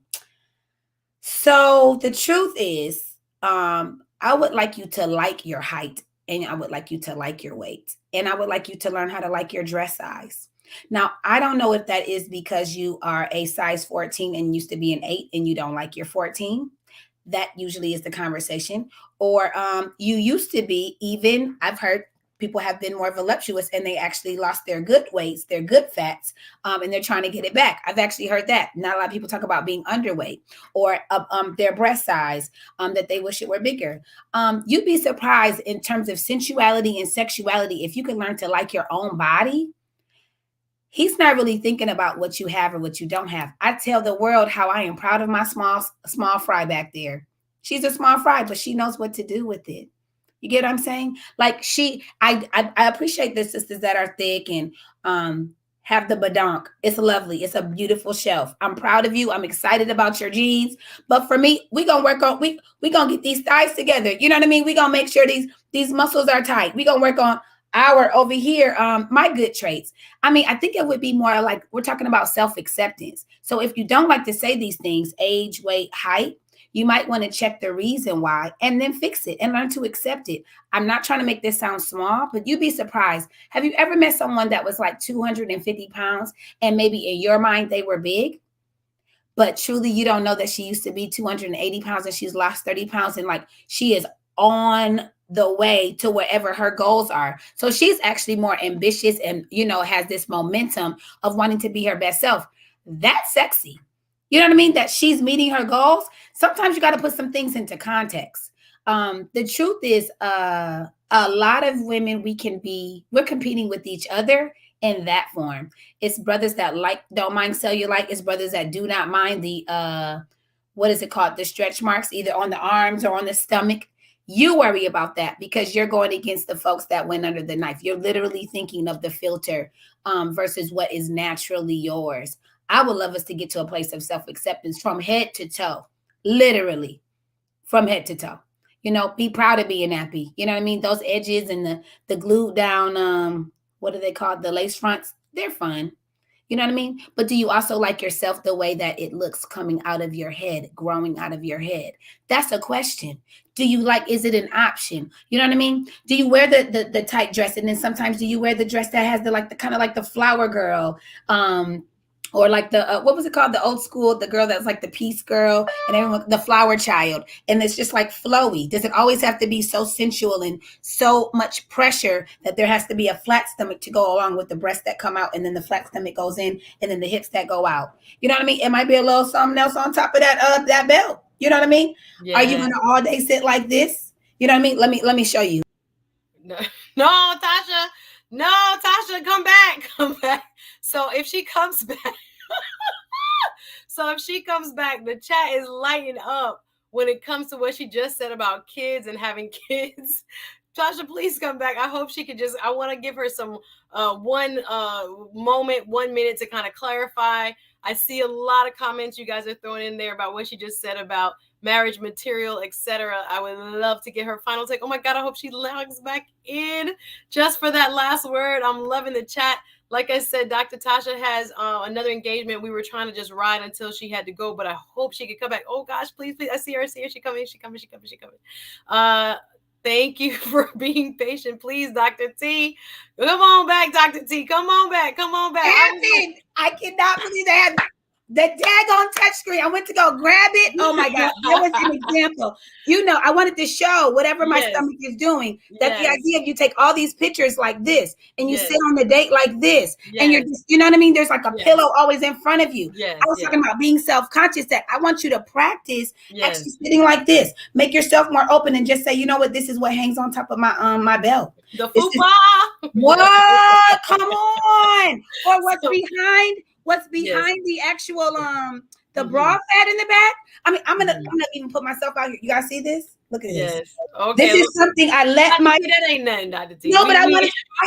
So the truth is, I would like you to like your height, and I would like you to like your weight, and I would like you to learn how to like your dress size. Now, I don't know if that is because you are a size 14 and used to be an 8 and you don't like your 14. That usually is the conversation. Or you used to be, even I've heard people have been more voluptuous and they actually lost their good weights, their good fats, and they're trying to get it back. I've actually heard that. Not a lot of people talk about being underweight or their breast size, that they wish it were bigger. You'd be surprised in terms of sensuality and sexuality if you can learn to like your own body. He's not really thinking about what you have or what you don't have. I tell the world how I am proud of my small fry back there. She's a small fry, but she knows what to do with it. You get what I'm saying? Like I appreciate the sisters that are thick and have the badonk. It's lovely. It's a beautiful shelf. I'm proud of you. I'm excited about your jeans. But for me, we gonna work on we gonna get these thighs together. You know what I mean? We gonna make sure these muscles are tight. We gonna work on our over here my good traits. I mean, I think it would be more like we're talking about self-acceptance. So if you don't like to say these things, age, weight, height, you might want to check the reason why and then fix it and learn to accept it. I'm not trying to make this sound small, but you'd be surprised. Have you ever met someone that was like 250 pounds and maybe in your mind they were big, but truly you don't know that she used to be 280 pounds and she's lost 30 pounds and like she is on the way to wherever her goals are. So she's actually more ambitious and, has this momentum of wanting to be her best self. That's sexy. You know what I mean? That she's meeting her goals. Sometimes you got to put some things into context. The truth is, a lot of women, we're competing with each other in that form. It's brothers that don't mind cellulite. It's brothers that do not mind the, what is it called? The stretch marks, either on the arms or on the stomach. You worry about that because you're going against the folks that went under the knife. You're literally thinking of the filter versus what is naturally yours. I would love us to get to a place of self-acceptance from head to toe, literally from head to toe. Be proud of being nappy. You know what I mean? Those edges and the glued down, what are they called? The lace fronts, they're fun. You know what I mean? But do you also like yourself the way that it looks coming out of your head, growing out of your head? That's a question. Do you is it an option? You know what I mean? Do you wear the tight dress? And then sometimes do you wear the dress that has the kind of like the flower girl, or like the what was it called, the old school, the girl that's like the peace girl and everyone, the flower child, and it's just like flowy? Does it always have to be so sensual and so much pressure that there has to be a flat stomach to go along with the breasts that come out and then the flat stomach goes in and then the hips that go out? You know what I mean? It might be a little something else on top of that belt. You know what I mean? Yeah. Are you gonna all day sit like this? You know what I mean? Let me show you.
No, Tasha. No, Tasha, come back. So if she comes back, the chat is lighting up when it comes to what she just said about kids and having kids. Tasha, please come back. I hope she could I want to give her some 1 minute to kind of clarify. I see a lot of comments you guys are throwing in there about what she just said about marriage material, etc. I would love to get her final take. Oh my God, I hope she logs back in just for that last word. I'm loving the chat. Like I said, Dr. Tasha has another engagement. We were trying to just ride until she had to go, but I hope she could come back. Oh gosh, please. I see her. She coming. Thank you for being patient. Please, Dr. T. Come on back, Dr. T. Come on back.
I cannot believe that. The daggone touchscreen. I went to go grab it. Oh my God. That was an example. I wanted to show whatever my stomach is doing. That the idea of you take all these pictures like this and you sit on the date like this. And you're just, you know what I mean? There's like a pillow always in front of you. I was talking about being self-conscious, that I want you to practice actually sitting like this. Make yourself more open and just say, you know what? This is what hangs on top of my belt.
The fupa.
What? Come on. Or what's behind the actual the bra fat in the back. I mean, I'm gonna even put myself out here. You guys see this? Look at this.
Okay.
This is something I let
that ain't nothing, Dr. T.
No, but I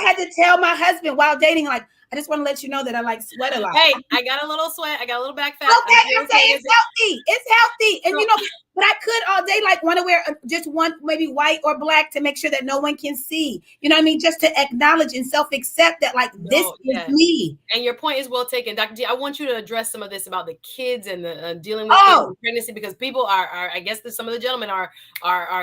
had to tell my husband while dating, like, I just want to let you know that I like sweat a lot.
Hey, I got a little sweat. I got a little back fat.
Okay, it's healthy. It's healthy. And but I could all day want to wear just one, maybe white or black, to make sure that no one can see. You know what I mean? Just to acknowledge and self-accept that this is me.
And your point is well taken, Dr. G. I want you to address some of this about the kids and the dealing with pregnancy, because people are I guess some of the gentlemen are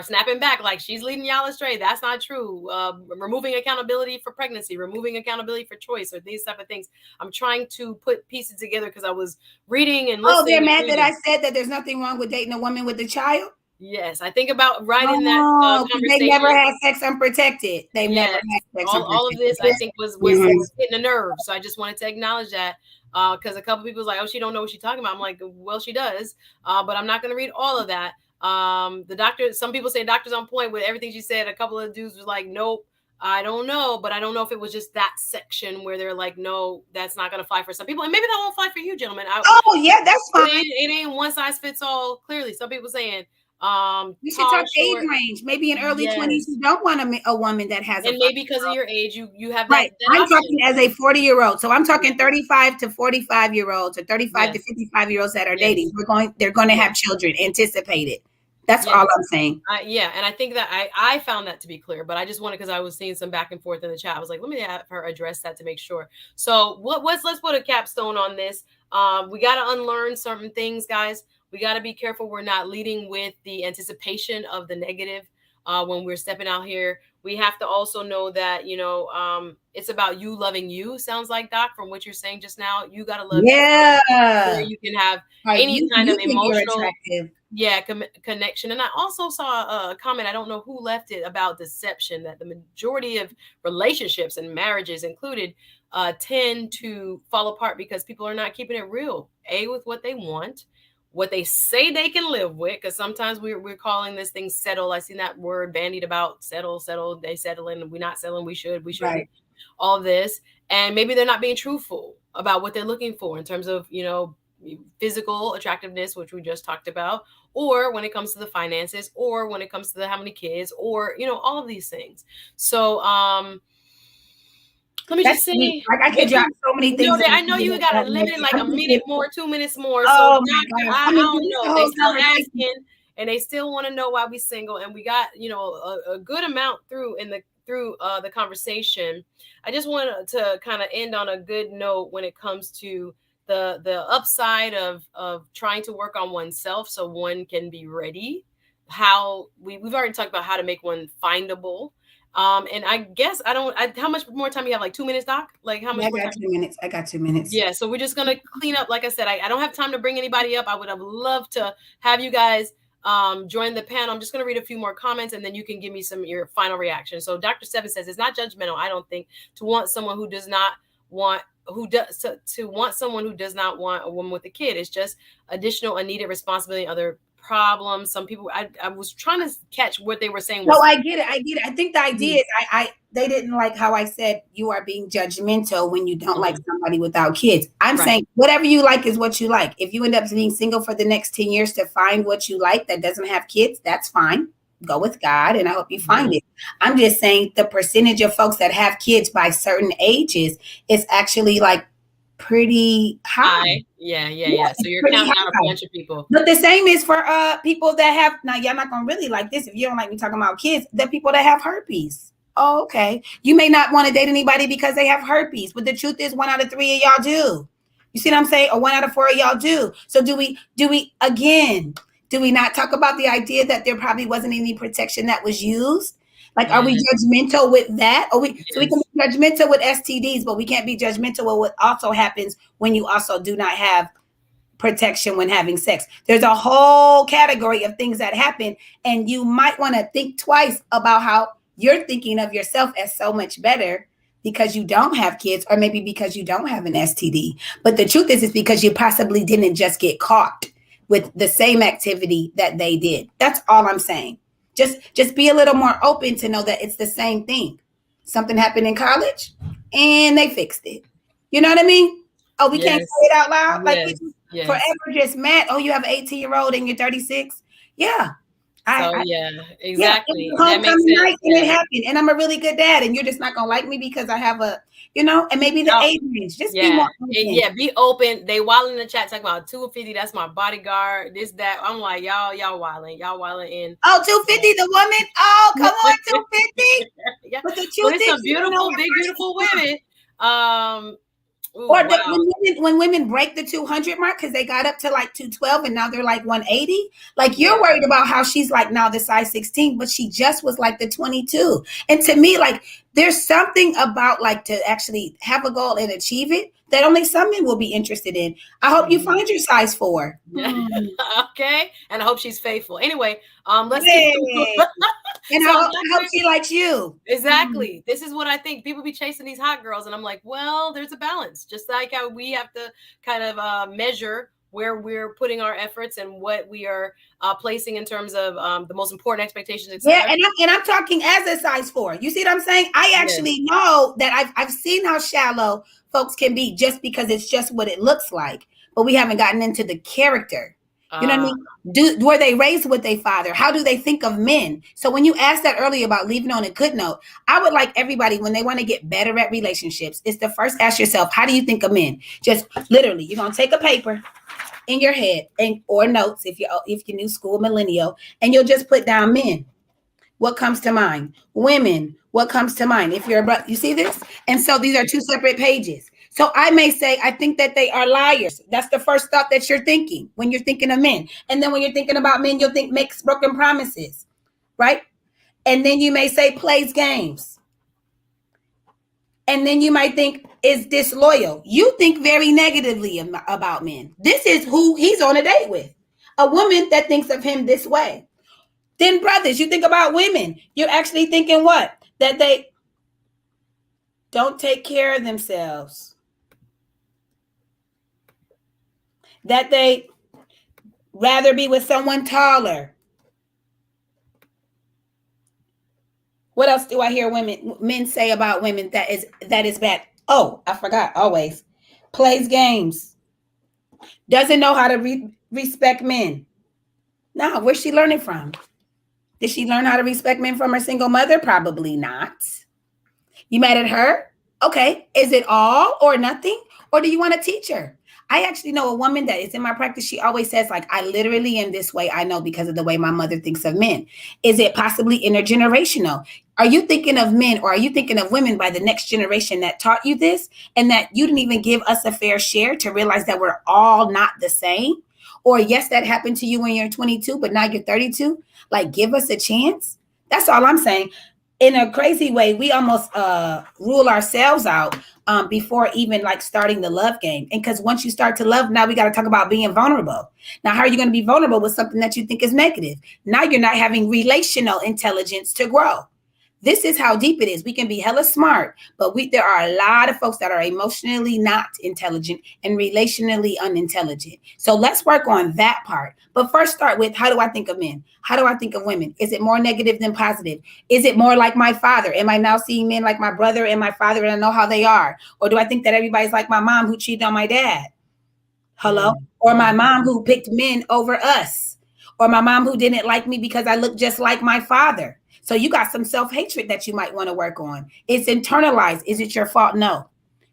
snapping back like she's leading y'all astray. That's not true. Removing accountability for pregnancy, removing accountability for choice, or these type of things. I'm trying to put pieces together because I was reading and listening.
Oh, they're mad that I said that there's nothing wrong with dating a woman with a child?
Yes, I think about right in that
Oh, they never
conversation.
had sex unprotected. They've never
Yes,
had sex
all of
unprotected.
this I think
Mhm.
was hitting a nerve. So I just wanted to acknowledge that because a couple people was like, "Oh, she don't know what she's talking about." I'm like, "Well, she does," but I'm not going to read all of that. The doctor. Some people say doctor's on point with everything she said. A couple of dudes was like, "Nope." I don't know, but I don't know if it was just that section where they're like, no, that's not going to fly for some people, and maybe that won't fly for you, gentlemen.
Oh, yeah, that's fine.
It ain't one size fits all. Clearly, some people saying
We should
tall,
talk age
short.
range. Maybe in early 20s,
Yes,
you don't want a woman that has a
and maybe because of your age, you have
right.
that
I'm
option.
talking as a 40-year-old. So I'm talking 35 to 45-year-olds or 35 to
Yes,
55-year-olds that are
yes,
dating. They're going to
yes,
have children anticipated. That's
yes.
all I'm saying.
Yeah, and I think that I found that to be clear, but I just wanted because I was seeing some back and forth in the chat. I was like, let me have her address that to make sure. So let's put a capstone on this. We got to unlearn certain things, guys. We got to be careful we're not leading with the anticipation of the negative when we're stepping out here. We have to also know that it's about you loving you. Sounds like, Doc, from what you're saying just now. You got to love you first before
Yeah.
you can have
Right.
any kind
You
of
think you're
emotional
attractive.
connection. And I also saw a comment, I don't know who left it, about deception, that the majority of relationships and marriages included tend to fall apart because people are not keeping it real, with what they want, what they say they can live with, because sometimes we're calling this thing settle. I seen that word bandied about, settle, they settling, we're not selling, we shouldn't,
Right.
all this. And maybe they're not being truthful about what they're looking for in terms of physical attractiveness, which we just talked about, or when it comes to the finances, or when it comes to the how many kids, or all of these things. So let me
That's
just say,
sweet. Like I could drop so many things.
I know you got a limited, like a minute more, 2 minutes more. So
oh my
doctor,
gosh.
I
I mean,
don't
this
know. They
whole
still
conversation.
asking, and they still want to know why we single, and we got a good amount through the conversation. I just want to kind of end on a good note when it comes to the upside of trying to work on oneself so one can be ready. How we've already talked about how to make one findable. And I guess how much more time you have? Like 2 minutes, Doc? Like how much
Yeah, I
more
got
time?
2 minutes. I got 2 minutes.
Yeah, so we're just gonna clean up. Like I said, I don't have time to bring anybody up. I would have loved to have you guys join the panel. I'm just gonna read a few more comments and then you can give me your final reaction. So Dr. Seven says it's not judgmental, I don't think, to want someone who does not want to want someone who does not want a woman with a kid. It's just additional unneeded responsibility and other problems. Some people, I was trying to catch what they were saying.
No, I get it. I think the idea is they didn't like how I said you are being judgmental when you don't like somebody without kids. I'm saying whatever you like is what you like. If you end up being single for the next 10 years to find what you like that doesn't have kids, that's fine. Go with God and I hope you find it. I'm just saying the percentage of folks that have kids by certain ages is actually like pretty high.
Yeah. So you're counting out a bunch of people.
But the same is for people that have, now y'all not gonna really like this if you don't like me talking about kids, the people that have herpes. Oh, okay. You may not want to date anybody because they have herpes, but the truth is 1 out of 3 of y'all do. You see what I'm saying? Or 1 out of 4 of y'all do. So do we not talk about the idea that there probably wasn't any protection that was used? Like, are we judgmental with that? So we can be judgmental with STDs, but we can't be judgmental with what also happens when you also do not have protection when having sex. There's a whole category of things that happen, and you might want to think twice about how you're thinking of yourself as so much better because you don't have kids, or maybe because you don't have an STD. But the truth is, it's because you possibly didn't just get caught with the same activity that they did. That's all I'm saying. Just be a little more open to know that it's the same thing. Something happened in college and they fixed it. You know what I mean? Oh, we can't say it out loud? Like, forever just mad. Oh, you have an 18-year-old and you're 36? Yeah.
Exactly.
Yeah, homecoming night and it happened. And I'm a really good dad. And you're just not going to like me because I have and maybe the age range. Just be more open.
Be open. They wilding in the chat talking about 250. That's my bodyguard. This, that. I'm like, y'all wilding. Y'all wilding in.
Oh, 250, the woman? Oh, come on, 250.
But the truth is, some beautiful, big, beautiful women. Ooh,
Or
wow.
when women break the 200 mark because they got up to like 212 and now they're like 180, like
Yeah.
you're worried about how she's like now the size 16, but she just was like the 22. And to me, like there's something about like to actually have a goal and achieve it that only some men will be interested in. I hope you
Mhm.
find your size 4.
Yeah. Okay. And I hope she's faithful. Anyway, let's keep
Hey. And
so
I hope she likes you.
exactly. This is what I think. People be chasing these hot girls, and I'm like, well, there's a balance. Just like how we have to kind of measure where we're putting our efforts and what we are placing in terms of the most important expectations,
Yeah,
etc.
and I'm talking as a size 4. You see what I'm saying? I
Yes.
actually know that I've seen how shallow folks can be just because it's just what it looks like, but we haven't gotten into the character. You know what I
Uh,
mean? Were they raised with a father? How do they think of men? So when you asked that earlier about leaving on a good note, I would like everybody when they want to get better at relationships, is to first ask yourself, how do you think of men? Just literally, you're gonna take a paper in your head and or notes if you're new school millennial, and you'll just put down men. What comes to mind? Women, what comes to mind? If you're a brother, you see this? And so these are two separate pages. So I may say, I think that they are liars. That's the first thought that you're thinking when you're thinking of men. And then when you're thinking about men, you'll think makes broken promises, right? And then you may say plays games. And then you might think is disloyal. You think very negatively about men. This is who he's on a date with. A woman that thinks of him this way. Then, brothers, you think about women. You're actually thinking what? That they don't take care of themselves, that they rather be with someone taller. What else do I hear men say about women that is bad? Oh, I forgot. Always plays games, doesn't know how to respect men. Now, where's she learning from? Did she learn how to respect men from her single mother? Probably not. You mad at her? Okay. Is it all or nothing? Or do you want to teach her? I actually know a woman that is in my practice. She always says, like, I literally am this way. I know because of the way my mother thinks of men. Is it possibly intergenerational? Are you thinking of men or are you thinking of women by the next generation that taught you this and that you didn't even give us a fair share to realize that we're all not the same? Or yes, that happened to you when you're 22, but now you're 32. Like, give us a chance. That's all I'm saying. In a crazy way, we almost rule ourselves out before even like starting the love game. And because once you start to love, now we got to talk about being vulnerable. Now, how are you going to be vulnerable with something that you think is negative? Now you're not having relational intelligence to grow. This is how deep it is. We can be hella smart, but there are a lot of folks that are emotionally not intelligent and relationally unintelligent. So let's work on that part. But first start with, how do I think of men? How do I think of women? Is it more negative than positive? Is it more like my father? Am I now seeing men like my brother and my father and I know how they are? Or do I think that everybody's like my mom who cheated on my dad? Hello? Or my mom who picked men over us? Or my mom who didn't like me because I look just like my father? So you got some self-hatred that you might want to work on. It's internalized. Is it your fault? No.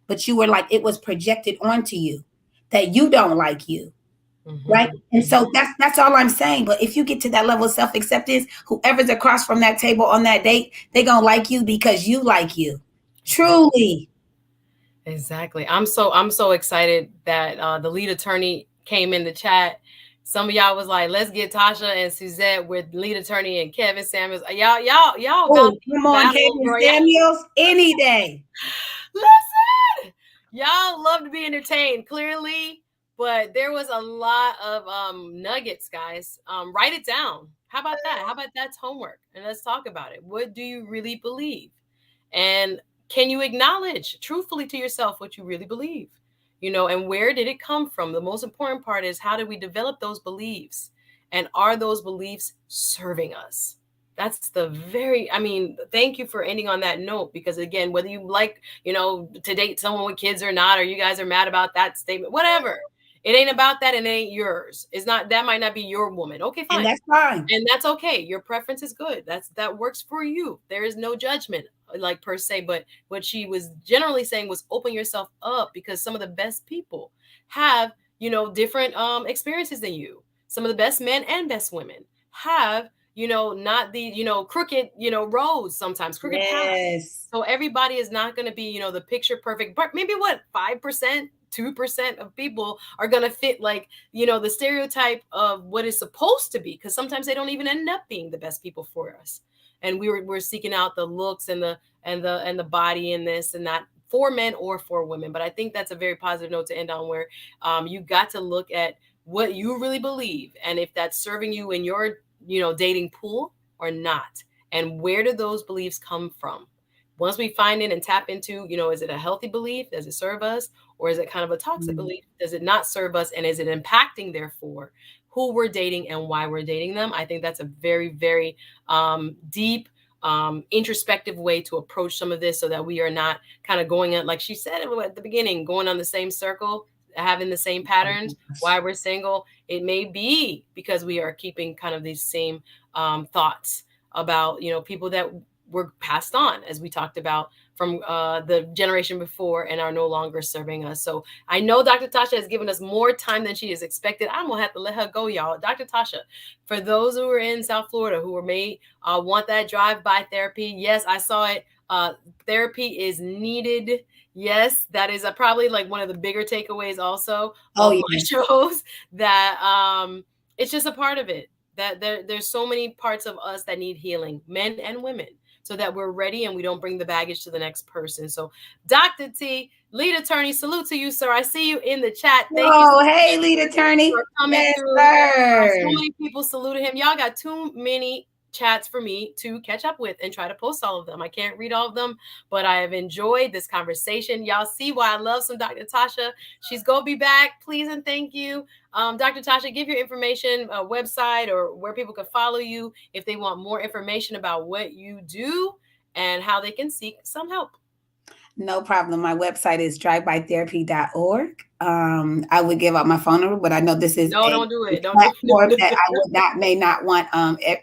But you were like, it was projected onto you that you don't like you. Right. And so that's all I'm saying. But if you get to that level of self-acceptance, whoever's across from that table on that date, they're gonna like you because you like you. Truly.
Exactly. I'm so excited that the lead attorney came in the chat. Some of y'all was like, let's get Tasha and Suzette with lead attorney and Kevin Samuels. Y'all got
Oh,
these
come on,
battles
Kevin
royale.
Samuels, any day.
Listen, y'all love to be entertained, clearly, but there was a lot of nuggets, guys. Write it down. How about that? How about that's homework? And let's talk about it. What do you really believe? And can you acknowledge truthfully to yourself what you really believe? And where did it come from? The most important part is, how did we develop those beliefs? And are those beliefs serving us? That's the very, I mean, thank you for ending on that note, because again, whether you like, to date someone with kids or not, or you guys are mad about that statement, whatever, it ain't about that and it ain't yours. It's not, that might not be your woman. Okay,
And
fine.
that's fine.
And that's okay. Your preference is good. That works for you. There is no judgment, like, per se. But what she was generally saying was, open yourself up, because some of the best people have, different experiences than you. Some of the best men and best women have, not the, crooked, roads, sometimes crooked paths.
Yes.
So everybody is not going to be, the picture perfect, but maybe what, 5%, 2% of people are going to fit like, the stereotype of what is supposed to be. Because sometimes they don't even end up being the best people for us. And we're seeking out the looks and the body in this and that for men or for women. But I think that's a very positive note to end on, where you got to look at what you really believe and if that's serving you in your, dating pool or not. And where do those beliefs come from? Once we find it and tap into, is it a healthy belief? Does it serve us? Or is it kind of a toxic belief? Does it not serve us? And is it impacting, therefore, who we're dating and why we're dating them? I think that's a very, very deep, introspective way to approach some of this, so that we are not kind of going on, like she said at the beginning, going on the same circle, having the same patterns. Why we're single, it may be because we are keeping kind of these same thoughts about, people that were passed on, as we talked about, from the generation before and are no longer serving us. So I know Dr. Tasha has given us more time than she is expected. I'm going to have to let her go, y'all. Dr. Tasha, for those who are in South Florida who may want that drive-by therapy, yes, I saw it. Therapy is needed. Yes, that is probably like one of the bigger takeaways also of my shows, that it's just a part of it, that there's so many parts of us that need healing, men and women, so that we're ready and we don't bring the baggage to the next person. So Dr. T, lead attorney, salute to you, sir. I see you in the chat.
Thank you so hey, lead attorney.
For coming
yes,
through.
Sir.
So many people saluted him. Y'all got too many chats for me to catch up with and try to post all of them. I can't read all of them, but I have enjoyed this conversation. Y'all see why I love some Dr. Tasha. She's going to be back. Please and thank you. Dr. Tasha, give your information, a website, or where people can follow you if they want more information about what you do and how they can seek some help.
No problem. My website is drivebytherapy.org. I would give out my phone number, but I know this is
don't do it. Don't
platform that I may not want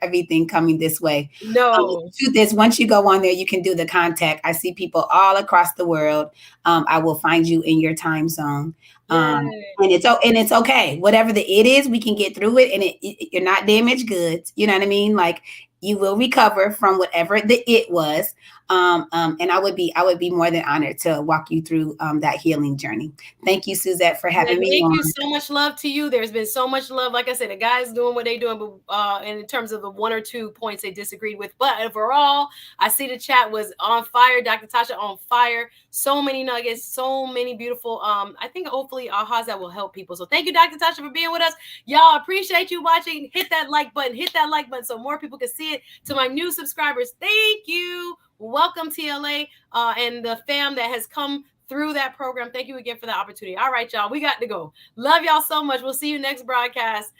everything coming this way.
No.
The truth is, once you go on there, you can do the contact. I see people all across the world. I will find you in your time zone. And it's okay. Whatever it is, we can get through it, and you're not damaged goods. You know what I mean? Like, you will recover from whatever it was. And I would be more than honored to walk you through that healing journey. Thank you, Suzette, for having me on.
Thank you so much. Love to you. There's been so much love. Like I said, the guys doing what they doing, but in terms of the one or two points they disagreed with. But overall, I see the chat was on fire. Dr. Tasha on fire. So many nuggets, so many beautiful, I think hopefully ahas that will help people. So thank you, Dr. Tasha, for being with us. Y'all, appreciate you watching. Hit that like button so more people can see it. To my new subscribers, thank you. Welcome, TLA, and the fam that has come through that program. Thank you again for the opportunity. All right, y'all, we got to go. Love y'all so much. We'll see you next broadcast.